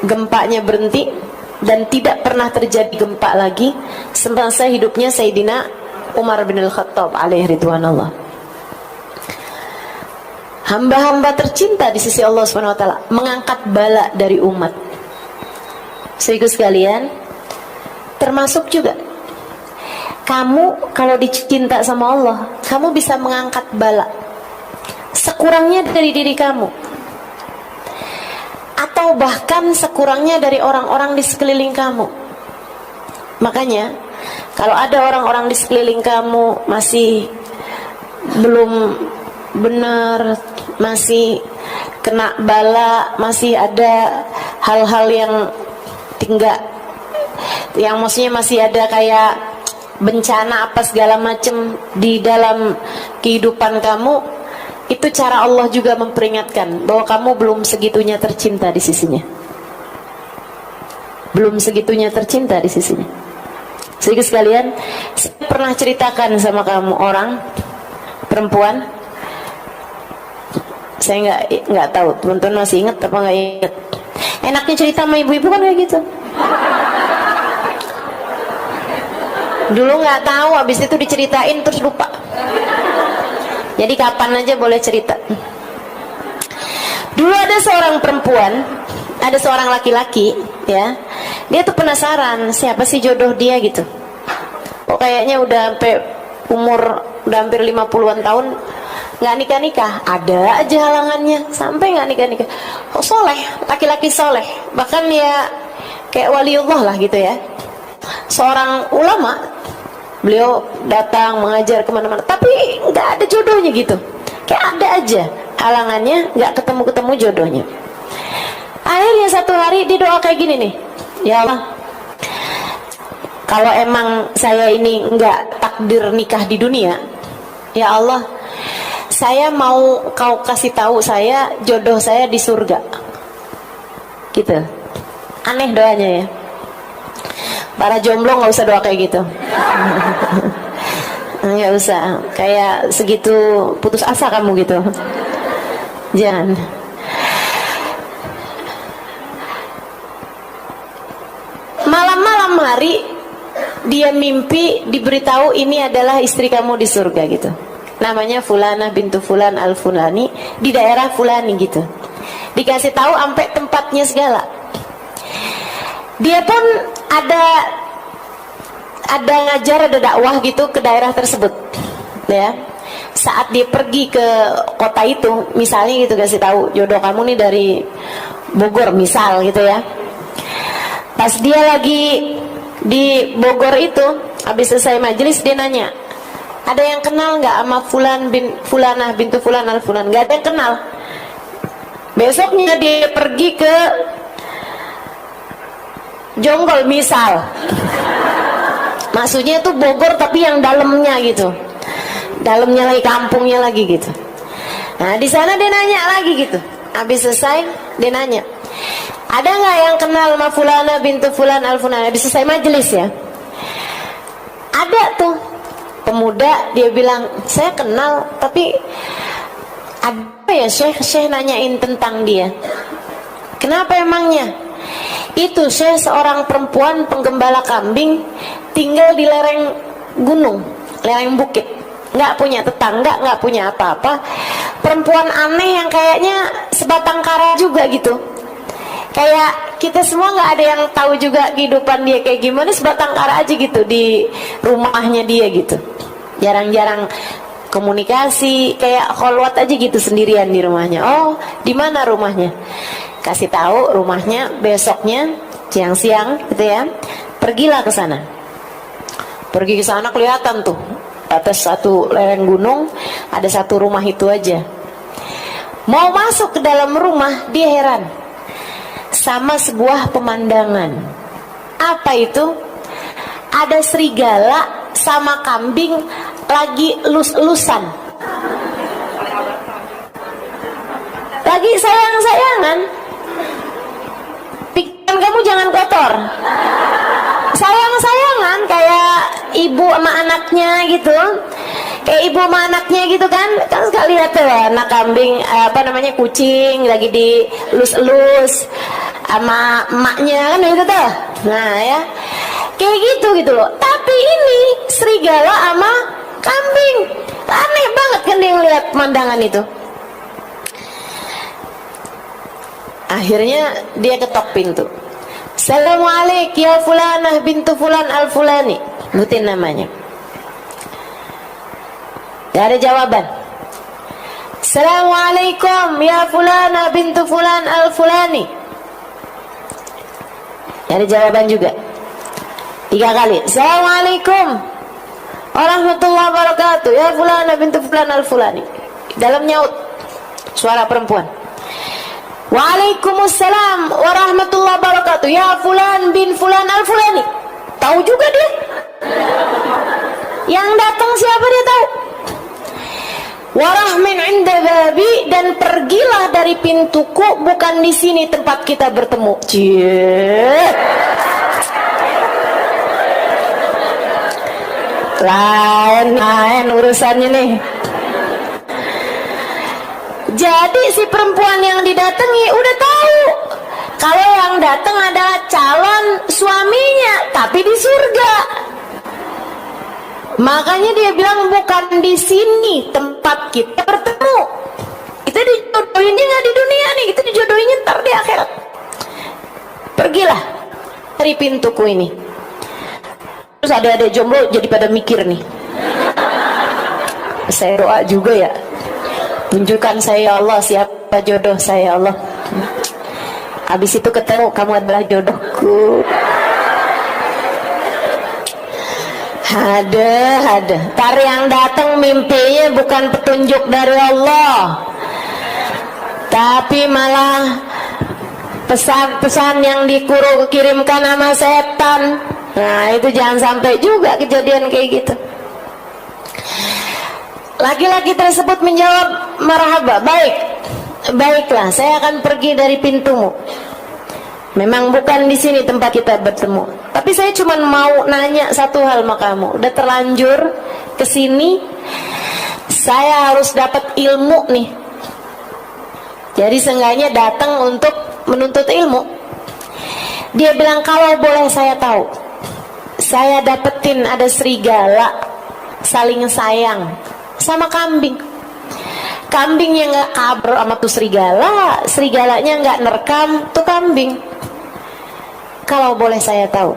gempanya berhenti dan tidak pernah terjadi gempa lagi semasa hidupnya Sayyidina Umar bin Al-Khattab alaihi ridwanullah. Hamba-hamba tercinta di sisi Allah Subhanahu wa taala mengangkat bala dari umat. Saudara sekalian, termasuk juga kamu kalau dicinta sama Allah, kamu bisa mengangkat bala sekurangnya dari diri kamu, atau bahkan sekurangnya dari orang-orang di sekeliling kamu. Makanya kalau ada orang-orang di sekeliling kamu masih belum benar, masih kena bala, masih ada hal-hal yang maksudnya masih ada kayak bencana apa segala macam di dalam kehidupan kamu, itu cara Allah juga memperingatkan bahwa kamu belum segitunya tercinta di sisinya. Saudara sekalian, saya pernah ceritakan sama kamu orang perempuan, saya nggak tahu teman-teman masih ingat apa nggak ingat. Enaknya cerita sama ibu-ibu kan kayak gitu. Dulu nggak tahu, habis itu diceritain terus lupa. Jadi kapan aja boleh cerita. Dulu ada seorang perempuan, ada seorang laki-laki, ya. Dia tuh penasaran siapa sih jodoh dia gitu. Kok kayaknya udah sampai umur udah hampir 50-an tahun nggak nikah-nikah. Ada aja halangannya sampai nggak nikah-nikah. Kok soleh, laki-laki soleh, bahkan ya kayak waliullah lah gitu ya. Seorang ulama, beliau datang mengajar kemana-mana, tapi nggak ada jodohnya gitu. Kayak ada aja halangannya, nggak ketemu jodohnya. Akhirnya satu hari dia doa kayak gini nih, Ya Allah, kalau emang saya ini enggak takdir nikah di dunia, ya Allah, saya mau kau kasih tahu saya jodoh saya di surga. Gitu. Aneh doanya ya. Para jomblo nggak usah doa kayak gitu. Nggak usah. Kayak segitu putus asa kamu gitu. Jangan. Malam-malam hari dia mimpi diberitahu ini adalah istri kamu di surga gitu. Namanya Fulanah bintu Fulan al-Fulani di daerah Fulani gitu. Dikasih tahu sampai tempatnya segala. Dia pun ada ngajar, ada dakwah gitu ke daerah tersebut. Ya. Saat dia pergi ke kota itu, misalnya gitu kasih tahu jodoh kamu nih dari Bogor misal gitu ya. Pas dia lagi di Bogor itu, habis selesai majelis dia nanya, ada yang kenal nggak sama Fulanah bintu Fulan al-Fulan? Nggak ada yang kenal. Besoknya dia pergi ke Jonggol misal, maksudnya tuh Bogor tapi yang dalamnya gitu, dalamnya lagi, kampungnya lagi gitu. Nah di sana dia nanya lagi gitu, habis selesai dia nanya, ada nggak yang kenal sama Fulana bintu Fulan al-Fulan? Habis selesai majelis ya, ada tuh pemuda, dia bilang saya kenal tapi apa ya Syekh nanyain tentang dia. Kenapa emangnya? Itu saya seorang perempuan penggembala kambing, tinggal di lereng gunung, lereng bukit, nggak punya tetangga, nggak punya apa-apa, perempuan aneh yang kayaknya sebatang kara juga gitu. Kayak kita semua nggak ada yang tahu juga kehidupan dia kayak gimana, sebatang kara aja gitu di rumahnya dia gitu. Jarang-jarang komunikasi, kayak kholwat aja gitu sendirian di rumahnya. Oh, di mana rumahnya? Kasih tahu rumahnya, besoknya siang-siang gitu ya. Pergilah ke sana. Pergi ke sana kelihatan tuh atas satu lereng gunung ada satu rumah itu aja. Mau masuk ke dalam rumah dia heran sama sebuah pemandangan. Apa itu? Ada serigala sama kambing lagi elus-elusan, lagi sayang-sayangan. Pikiran kamu jangan kotor, sayang-sayangan kayak ibu sama anaknya gitu, kayak ibu sama anaknya gitu kan sekali lihat tuh anak kambing kucing lagi dielus-elus sama emaknya kan itu tuh. Nah ya kayak gitu loh. Tapi ini serigala sama kambing, aneh banget kan dia ngeliat pemandangan itu. Akhirnya dia ketok pintu. Assalamualaikum ya Fulanah bintu Fulan al-Fulani, sebutin namanya. Gak ada jawaban. Assalamualaikum ya Fulanah bintu Fulan al-Fulani. Gak ada jawaban juga. 3 kali. Assalamualaikum warahmatullahi wabarakatuh ya Fulanah bintu Fulan al-Fulani. Dalam nyaut suara perempuan. Waalaikumsalam warahmatullahi wabarakatuh ya Fulan bin Fulan al-Fulani. Tahu juga dia. Yang datang siapa dia tahu. Warahmin inda babi, dan pergilah dari pintuku, bukan di sini tempat kita bertemu. Cie. Lain urusannya nih. Jadi si perempuan yang didatangi udah tahu kalau yang datang adalah calon suaminya, tapi di surga. Makanya dia bilang bukan di sini tempat kita bertemu. Kita dijodohinnya nggak di dunia nih, kita dijodohinnya ntar di akhirat. Pergilah dari pintuku ini. Terus ada jomblo jadi pada mikir nih. Saya doa juga ya. Tunjukkan saya ya Allah siapa jodoh saya ya Allah. Habis itu ketemu kamu adalah jodohku. Ada. Tar yang datang mimpinya bukan petunjuk dari Allah, tapi malah pesan-pesan yang kirimkan sama setan. Nah itu jangan sampai juga kejadian kayak gitu. Laki-laki tersebut menjawab, marhaba, baiklah, saya akan pergi dari pintumu. Memang bukan di sini tempat kita bertemu, tapi saya cuma mau nanya satu hal sama kamu. Udah terlanjur ke sini, saya harus dapat ilmu nih. Jadi seenggaknya datang untuk menuntut ilmu. Dia bilang, kalau boleh saya tahu, saya dapetin ada serigala saling sayang sama kambing. Kambingnya nggak kabur sama tuh serigala, serigalanya nggak nerekam tuh kambing. Kalau boleh saya tahu,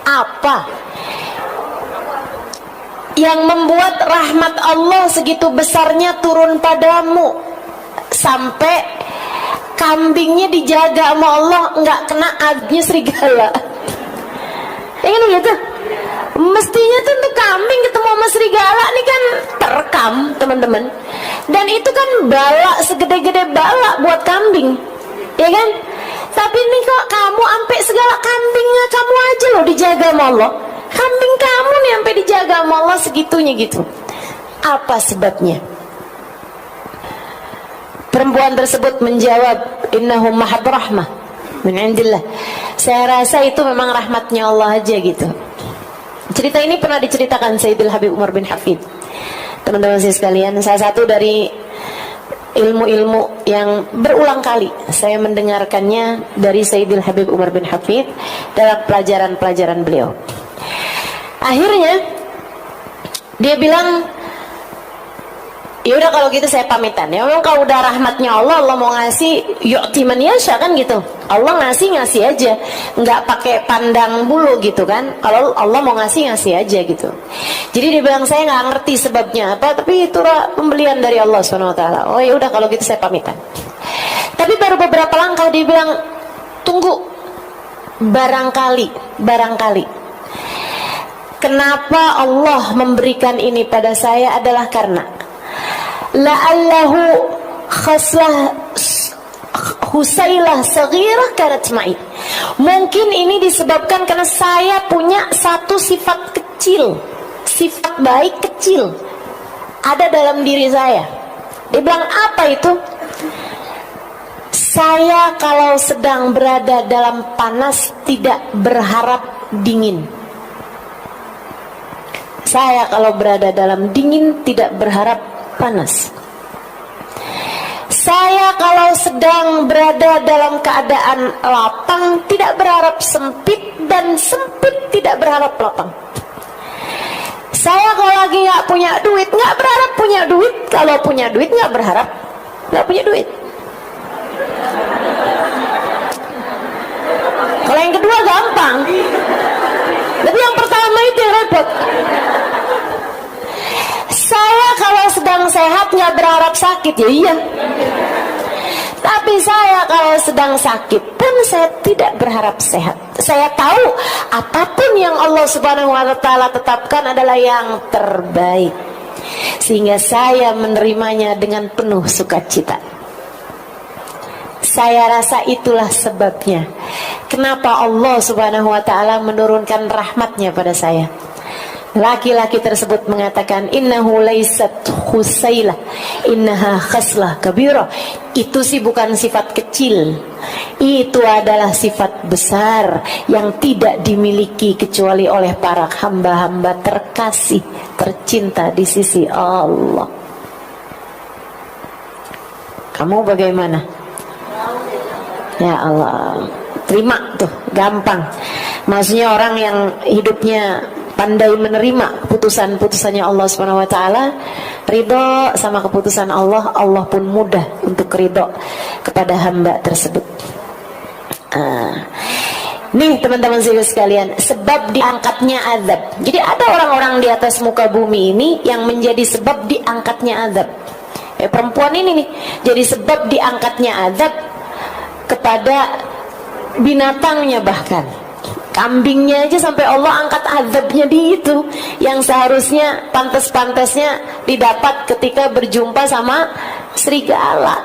apa yang membuat rahmat Allah segitu besarnya turun padamu sampai kambingnya dijaga sama Allah nggak kena adnya serigala? Ya kan begitu? Mestinya tuh untuk kambing ketemu sama serigala nih kan terekam, teman-teman. Dan itu kan bala, segede-gede bala buat kambing, ya kan? Tapi ini kok kamu sampai segala kambingnya kamu aja loh dijaga sama Allah. Kambing kamu nih sampai dijaga sama Allah segitunya gitu. Apa sebabnya? Perempuan tersebut menjawab, innahu mahad rahmah min indillah. Saya rasa itu memang rahmatnya Allah aja gitu. Cerita ini pernah diceritakan Sayyidil Habib Umar bin Hafid. Teman-teman sekalian, salah satu dari ilmu-ilmu yang berulang kali saya mendengarkannya dari Sayyidil Habib Umar bin Hafid dalam pelajaran-pelajaran beliau. Akhirnya dia bilang, ya udah kalau gitu saya pamitan. Ya memang kalau udah rahmatnya Allah, Allah mau ngasih yu'ti man yasha kan gitu. Allah ngasih aja, nggak pakai pandang bulu gitu kan. Kalau Allah mau ngasih aja gitu. Jadi dia bilang, saya nggak ngerti sebabnya apa, tapi itu pembelian dari Allah SWT. Oh ya udah kalau gitu saya pamitan. Tapi baru beberapa langkah dia bilang, tunggu, barangkali. Kenapa Allah memberikan ini pada saya adalah karena la'allahu khaslah Husailah saghirah kanat ma'i. Mungkin ini disebabkan karena saya punya satu sifat kecil, sifat baik kecil ada dalam diri saya. Dia bilang, apa itu? Saya kalau sedang berada dalam panas tidak berharap dingin. Saya kalau berada dalam dingin tidak berharap panas. Saya kalau sedang berada dalam keadaan lapang tidak berharap sempit, dan sempit tidak berharap lapang. Saya kalau lagi nggak punya duit nggak berharap punya duit, kalau punya duit nggak berharap nggak punya duit. Kalau yang kedua gampang, tapi yang pertama itu yang repot. Saya kalau sedang sehat nggak berharap sakit, ya iya. Tapi saya kalau sedang sakit pun saya tidak berharap sehat. Saya tahu apapun yang Allah Subhanahu wa Ta'ala tetapkan adalah yang terbaik, sehingga saya menerimanya dengan penuh sukacita. Saya rasa itulah sebabnya kenapa Allah Subhanahu wa Ta'ala menurunkan rahmatnya pada saya. Laki-laki tersebut mengatakan, innahu laysat khusailah, innaha khaslah kabirah. Itu sih bukan sifat kecil, itu adalah sifat besar yang tidak dimiliki kecuali oleh para hamba-hamba terkasih, tercinta di sisi Allah. Kamu bagaimana? Ya Allah, terima tuh, gampang. Maksudnya orang yang hidupnya pandai menerima keputusan-keputusannya Allah Subhanahu wa Ta'ala, ridho sama keputusan Allah, Allah pun mudah untuk ridho kepada hamba tersebut. Nih teman-teman sekalian, sebab diangkatnya azab. Jadi ada orang-orang di atas muka bumi ini yang menjadi sebab diangkatnya azab. Perempuan ini nih jadi sebab diangkatnya azab kepada binatangnya, bahkan kambingnya aja sampai Allah angkat azabnya di itu, yang seharusnya pantas-pantasnya didapat ketika berjumpa sama serigala.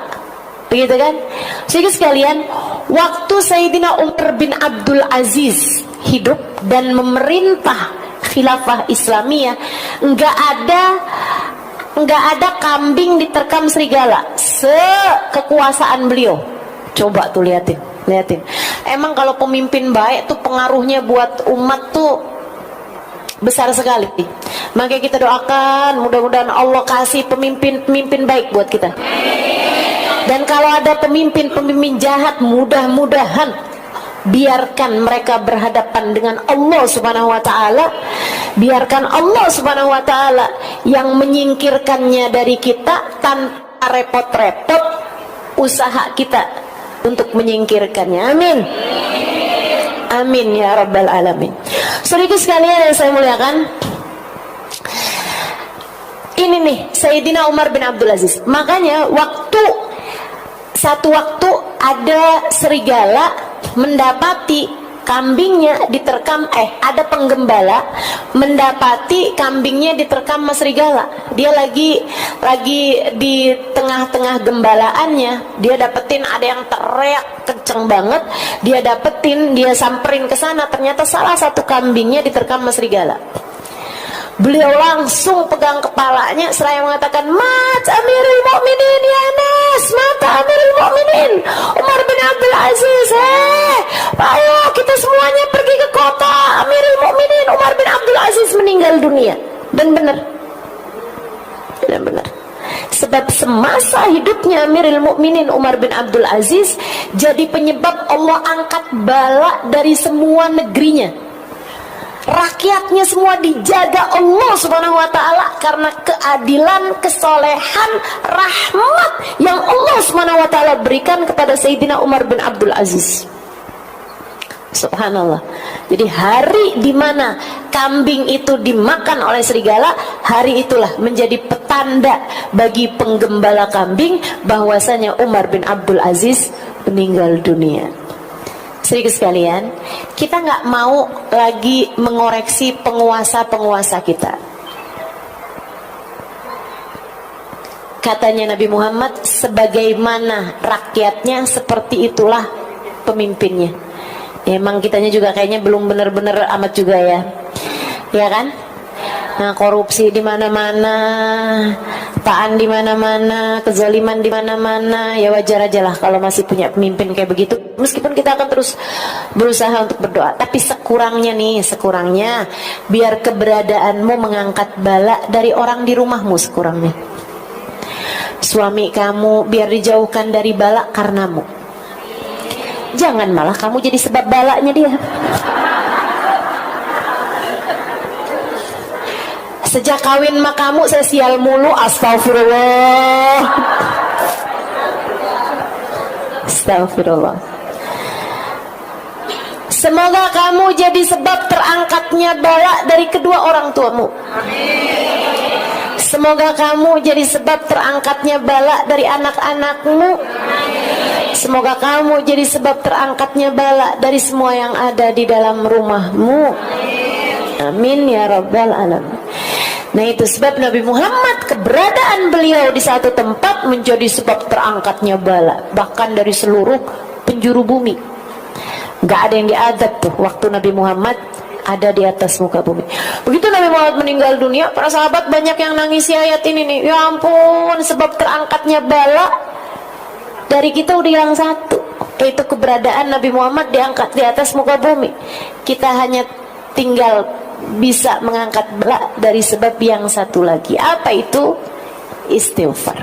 Begitu kan? Jadi sekalian, waktu Sayyidina Umar bin Abdul Aziz hidup dan memerintah khilafah Islamiyah, enggak ada kambing diterkam serigala sekekuasaan beliau. Coba tuh liatin. Emang kalau pemimpin baik tuh pengaruhnya buat umat tuh besar sekali. Maka kita doakan mudah-mudahan Allah kasih pemimpin baik buat kita. Dan kalau ada pemimpin jahat, mudah-mudahan biarkan mereka berhadapan dengan Allah Subhanahu wa taala. Biarkan Allah Subhanahu wa taala yang menyingkirkannya dari kita tanpa repot-repot usaha kita untuk menyingkirkannya. Amin. Amin ya rabbal alamin. Saudara sekalian yang saya muliakan, ini nih Sayyidina Umar bin Abdul Aziz. Makanya satu waktu ada serigala mendapati kambingnya diterkam, ada penggembala mendapati kambingnya diterkam sama serigala. Dia lagi di tengah-tengah gembalaannya, dia dapetin ada yang teriak kenceng banget, dia samperin ke sana, ternyata salah satu kambingnya diterkam sama serigala. Beliau langsung pegang kepalanya seraya mengatakan, "Mat Amirul Mukminin ya Anas, mata Amirul Mukminin Umar bin Abdul Aziz. Ayo kita semuanya pergi ke kota. Amirul Mukminin Umar bin Abdul Aziz meninggal dunia." Dan benar. Sebab semasa hidupnya Amirul Mukminin Umar bin Abdul Aziz jadi penyebab Allah angkat bala dari semua negerinya. Rakyatnya semua dijaga Allah Subhanahu wa taala karena keadilan, kesolehan, rahmat yang Allah Subhanahu wa taala berikan kepada Sayyidina Umar bin Abdul Aziz. Subhanallah. Jadi hari di mana kambing itu dimakan oleh serigala, hari itulah menjadi petanda bagi penggembala kambing bahwasanya Umar bin Abdul Aziz meninggal dunia. Sedikit sekalian, kita nggak mau lagi mengoreksi penguasa-penguasa kita. Katanya Nabi Muhammad, sebagaimana rakyatnya seperti itulah pemimpinnya. Emang kitanya juga kayaknya belum benar-benar amat juga ya, ya kan? Nah, korupsi di mana-mana, taan di mana-mana, kezaliman di mana-mana. Ya wajar aja lah kalau masih punya pemimpin kayak begitu. Meskipun kita akan terus berusaha untuk berdoa, tapi sekurangnya biar keberadaanmu mengangkat bala dari orang di rumahmu sekurangnya. Suami kamu biar dijauhkan dari bala karenamu. Jangan malah kamu jadi sebab balanya dia. Sejak kawin sama kamu saya sial mulu, astagfirullah. Astagfirullah. Semoga kamu jadi sebab terangkatnya bala dari kedua orang tuamu. Semoga kamu jadi sebab terangkatnya bala dari anak-anakmu. Semoga kamu jadi sebab terangkatnya bala dari semua yang ada di dalam rumahmu. Amin ya rabbal alamin. Nah itu sebab Nabi Muhammad, keberadaan beliau di satu tempat menjadi sebab terangkatnya bala, bahkan dari seluruh penjuru bumi. Gak ada yang diadab tuh waktu Nabi Muhammad ada di atas muka bumi. Begitu Nabi Muhammad meninggal dunia, para sahabat banyak yang nangisi ayat ini nih. Ya ampun, sebab terangkatnya bala dari kita udah hilang satu, yaitu keberadaan Nabi Muhammad diangkat di atas muka bumi. Kita hanya tinggal bisa mengangkat bala dari sebab yang satu lagi. Apa itu? Istighfar.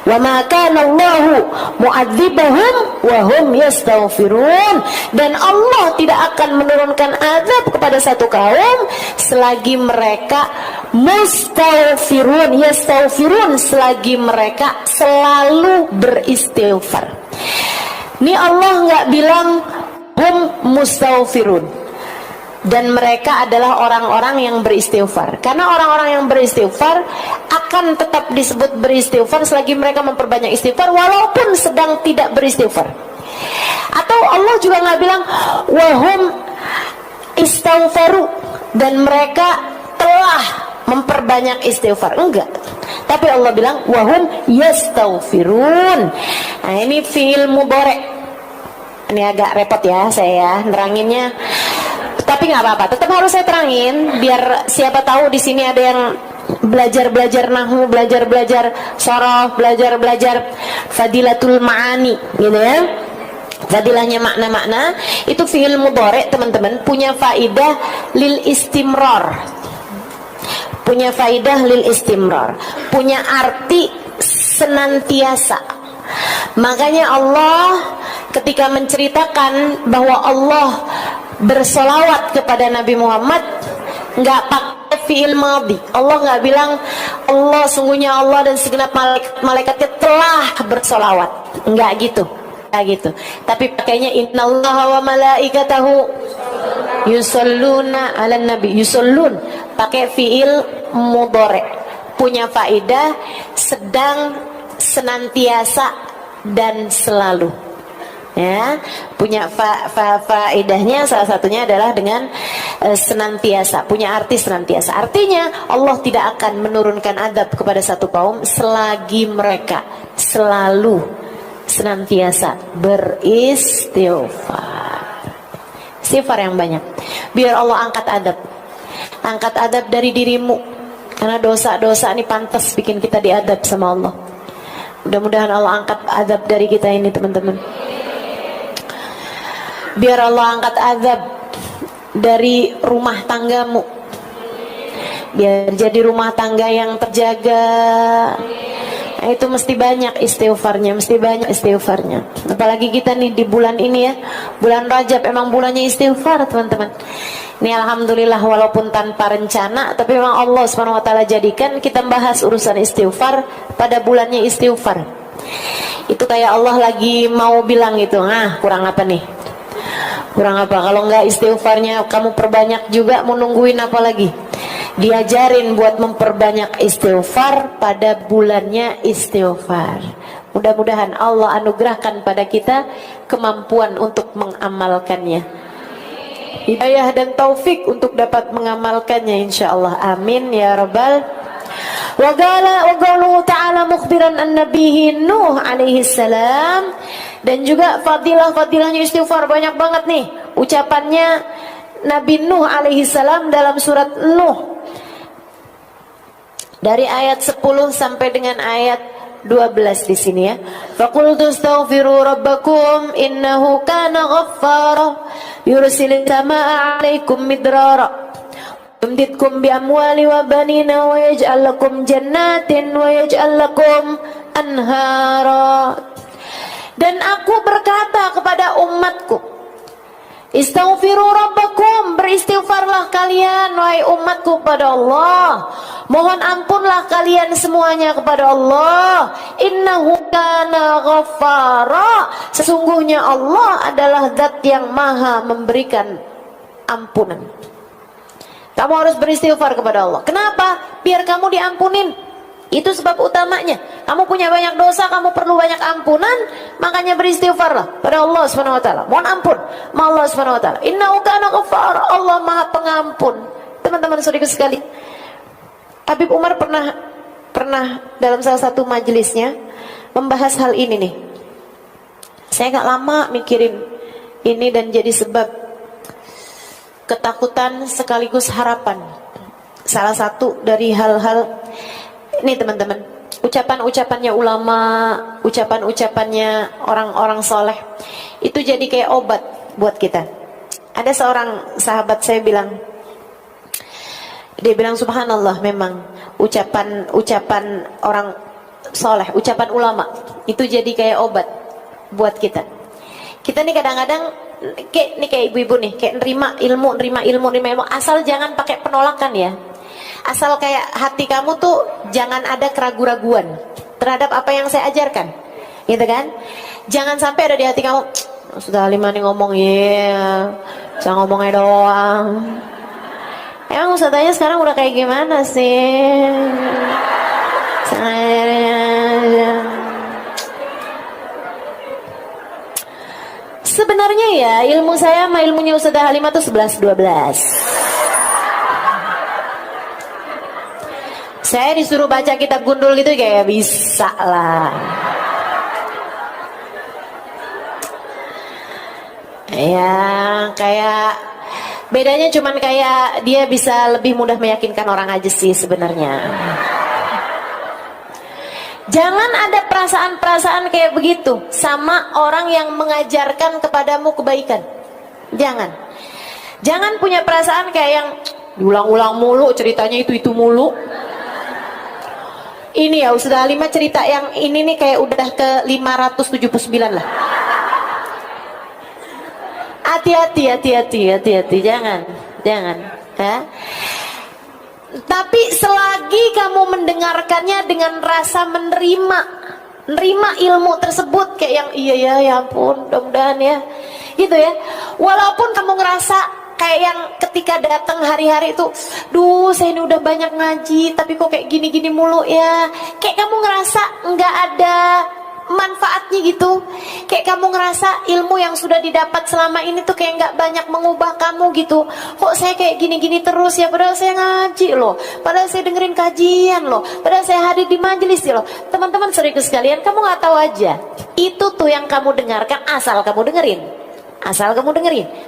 Wa ma kana Allahu mu'adzibahum wa hum yastaghfirun. Dan Allah tidak akan menurunkan azab kepada satu kaum selagi mereka mustaghfirun, yastaghfirun, selagi mereka selalu beristighfar. Ini Allah nggak bilang hum mustaghfirun dan mereka adalah orang-orang yang beristighfar, karena orang-orang yang beristighfar akan tetap disebut beristighfar selagi mereka memperbanyak istighfar walaupun sedang tidak beristighfar. Atau Allah juga nggak bilang wahum istighfaru dan mereka telah memperbanyak istighfar, enggak. Tapi Allah bilang wahum yastaghfirun. Nah, ini fi'il mudhari'. Ini agak repot ya saya neranginnya. Tapi nggak apa-apa, tetap harus saya terangin biar siapa tahu di sini ada yang belajar nahwu, belajar sorof, belajar fadilatul ma'ani, gitu ya. Fadilahnya makna-makna itu fi'il mudhari' teman-teman punya faidah lil istimrar. Punya faidah lil istimrar. Punya arti senantiasa. Makanya Allah ketika menceritakan bahwa Allah bersolawat kepada Nabi Muhammad nggak pakai fi'il madhi. Allah nggak bilang Allah, sungguhnya Allah dan segenap malaikatnya telah bersolawat. Nggak gitu. Tapi pakainya innallaha wa malaikatahu yusalluna 'alan nabi. Yusallun pakai fi'il mudhari'. Punya faedah sedang, senantiasa dan selalu. Ya, punya faedahnya salah satunya adalah dengan senantiasa, punya arti senantiasa. Artinya Allah tidak akan menurunkan azab kepada satu kaum selagi mereka selalu senantiasa beristighfar. Istighfar yang banyak. Biar Allah angkat adab. Angkat adab dari dirimu. Karena dosa-dosa ini pantas bikin kita diadab sama Allah. Mudah-mudahan Allah angkat adab dari kita ini, teman-teman. Biar Allah angkat azab dari rumah tanggamu. Biar jadi rumah tangga yang terjaga. Nah, itu mesti banyak istighfarnya, Apalagi kita nih di bulan ini ya, bulan Rajab emang bulannya istighfar, teman-teman. Ini alhamdulillah walaupun tanpa rencana, tapi memang Allah SWT jadikan kita bahas urusan istighfar pada bulannya istighfar. Itu kayak Allah lagi mau bilang gitu, kurang apa nih? Kurang apa? Kalau nggak istighfarnya kamu perbanyak juga, mau nungguin apa lagi? Diajarin buat memperbanyak istighfar pada bulannya istighfar. Mudah-mudahan Allah anugerahkan pada kita kemampuan untuk mengamalkannya, hidayah dan taufik untuk dapat mengamalkannya, insyaallah. Amin ya rabbal. Wa qala ta'ala mukhbiran an nabihi Nuh alaihi salam. Dan juga fadilahnya istighfar banyak banget nih. Ucapannya Nabi Nuh alaihi salam dalam surat Nuh. Dari ayat 10 sampai dengan ayat 12 di sini ya. Faqultu astaghfiru rabbakum innahu kana ghaffara yursilis samaa'a 'alaikum midrara yumditkum bi amwali wa banina wa yaj'al lakum jannatin wa yaj'al lakum anhara. Dan aku berkata kepada umatku, istaghfiru rabbakum, beristighfarlah kalian wahai umatku kepada Allah. Mohon ampunlah kalian semuanya kepada Allah. Innahu kana ghaffara, sesungguhnya Allah adalah zat yang maha memberikan ampunan. Kamu harus beristighfar kepada Allah. Kenapa? Biar kamu diampunin. Itu sebab utamanya. Kamu punya banyak dosa, kamu perlu banyak ampunan, makanya beristighfarlah pada Allah Subhanahu wa taala. Mohon ampun sama Allah Subhanahu wa taala. Innahu kana ghaffar, Allah Maha Pengampun. Teman-teman saudaraku sekali, Habib Umar pernah dalam salah satu majelisnya membahas hal ini nih. Saya gak lama mikirin ini dan jadi sebab ketakutan sekaligus harapan. Salah satu dari hal-hal ini, teman-teman, ucapan-ucapannya ulama, ucapan-ucapannya orang-orang soleh itu jadi kayak obat buat kita. Ada seorang sahabat saya bilang, dia bilang subhanallah, memang ucapan orang soleh, ucapan ulama itu jadi kayak obat buat kita. Kita nih kadang-kadang kayak ibu-ibu nih, kayak nerima ilmu, asal jangan pakai penolakan ya. Asal kayak hati kamu tuh jangan ada keraguan-raguan terhadap apa yang saya ajarkan, gitu kan? Jangan sampai ada di hati kamu, sudah Halimah nih ngomong, saya ngomongnya doang. Emang ustazanya sekarang udah kayak gimana sih? Sebenarnya ya ilmu saya sama ilmunya Ustazah Halimah tuh 11-12. Saya disuruh baca kitab gundul gitu kayak bisa lah. Ya kayak bedanya cuman kayak dia bisa lebih mudah meyakinkan orang aja sih sebenarnya. Jangan ada perasaan-perasaan kayak begitu sama orang yang mengajarkan kepadamu kebaikan. Jangan punya perasaan kayak yang diulang-ulang mulu, ceritanya itu mulu. Ini ya Ustaz Halimah cerita yang ini nih kayak udah ke 579 lah. Hati-hati, jangan. Ya. Tapi selagi kamu mendengarkannya dengan rasa menerima ilmu tersebut kayak yang iya ya ampun, mudah-mudahan ya. Gitu ya. Walaupun kamu ngerasa kayak yang ketika datang hari-hari itu, duh saya ini udah banyak ngaji tapi kok kayak gini-gini mulu ya. Kayak kamu ngerasa nggak ada manfaatnya gitu. Kayak kamu ngerasa ilmu yang sudah didapat selama ini tuh kayak nggak banyak mengubah kamu gitu. Kok saya kayak gini-gini terus ya, padahal saya ngaji loh, padahal saya dengerin kajian loh, padahal saya hadir di majelis loh. Teman-teman serius sekalian, kamu nggak tahu aja itu tuh yang kamu dengarkan asal kamu dengerin.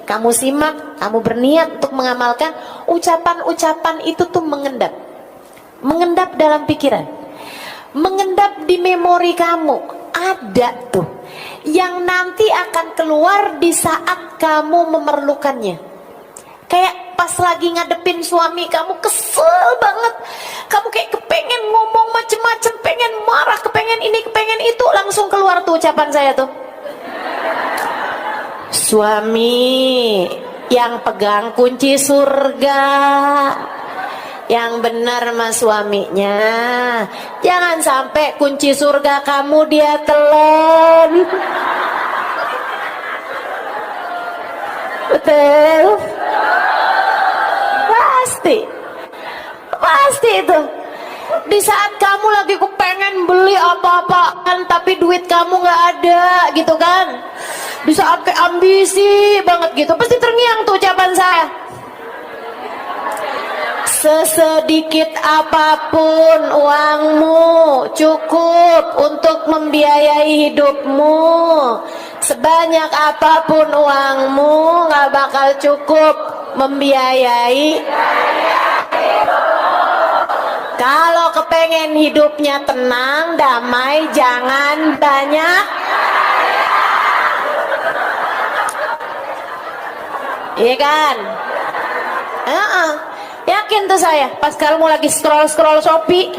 Kamu simak, kamu berniat untuk mengamalkan, ucapan-ucapan itu tuh mengendap dalam pikiran, mengendap di memori kamu. Ada tuh yang nanti akan keluar di saat kamu memerlukannya. Kayak pas lagi ngadepin suami kamu kesel banget, kamu kayak kepengen ngomong macem-macem, pengen marah, kepengen ini, kepengen itu, langsung keluar tuh ucapan saya tuh. Suami yang pegang kunci surga, yang benar mas suaminya. Jangan sampai kunci surga kamu dia telan. Betul? Pasti itu. Di saat kamu lagi kepengen beli apa-apa kan, tapi duit kamu nggak ada gitu kan. Di saat kayak ambisi banget gitu, pasti terngiang tuh ucapan saya. Sesedikit apapun uangmu cukup untuk membiayai hidupmu. Sebanyak apapun uangmu gak bakal cukup membiayai. Kalau kepengen hidupnya tenang, damai, jangan banyak. Iya kan? Yakin tuh saya, pas kamu lagi scroll Shopee,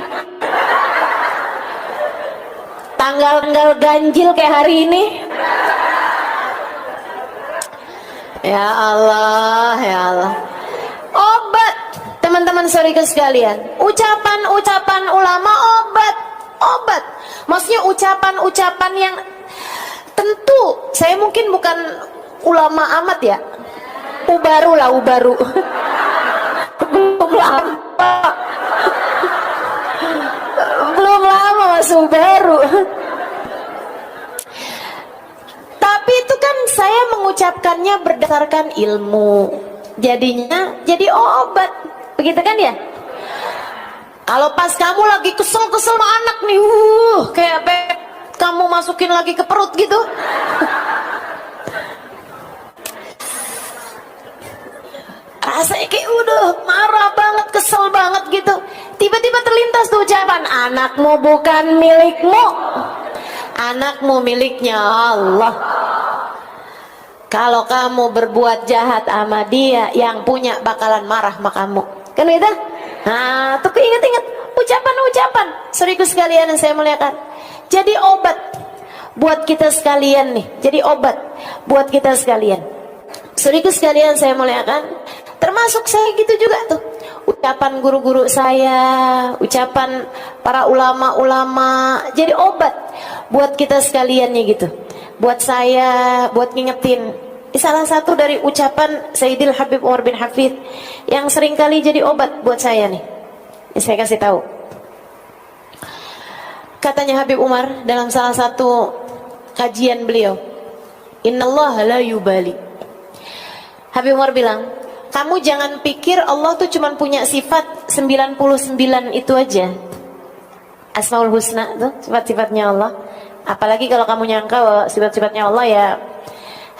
tanggal ganjil kayak hari ini. Ya Allah. Obat, teman-teman saudara sekalian. Ucapan-ucapan ulama obat. Maksudnya ucapan-ucapan yang tentu, saya mungkin bukan ulama amat ya. Ubaru. Belum lama masuk baru. Tapi itu kan saya mengucapkannya berdasarkan ilmu, jadinya jadi obat, begitu kan ya? Kalau pas kamu lagi kesel sama anak nih, kayak kamu masukin lagi ke perut gitu. Rasanya kayak udah marah banget, kesel banget gitu. Tiba-tiba terlintas tuh ucapan, anakmu bukan milikmu, anakmu miliknya Allah. Kalau kamu berbuat jahat sama dia, yang punya bakalan marah sama kamu. Kan itu? Nah, tuh ingat-ingat ucapan-ucapan. Saudaraku sekalian yang saya muliakan. Jadi obat buat kita sekalian nih. Jadi obat buat kita sekalian. Saudaraku sekalian saya muliakan. Termasuk saya gitu juga tuh. Ucapan guru-guru saya, ucapan para ulama-ulama, jadi obat buat kita sekaliannya gitu. Buat saya, buat ngingetin. Salah satu dari ucapan Sayyidil Habib Umar bin Hafidh yang seringkali jadi obat buat saya nih. Saya kasih tahu. Katanya Habib Umar dalam salah satu kajian beliau, Innallaha la yubali. Habib Umar bilang, kamu jangan pikir Allah tuh cuma punya sifat 99 itu aja. Asmaul Husna tuh sifat-sifatnya Allah. Apalagi kalau kamu nyangka bahwa sifat-sifatnya Allah ya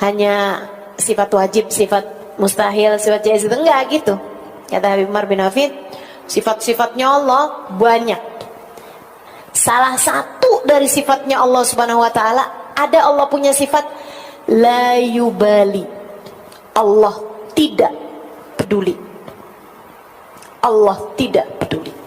hanya sifat wajib, sifat mustahil, sifat jaiz, itu enggak gitu. Kata Habib Umar bin Hafid, sifat-sifatnya Allah banyak. Salah satu dari sifatnya Allah Subhanahu wa taala, ada Allah punya sifat la yubali. Allah tidak peduli. Allah tidak peduli.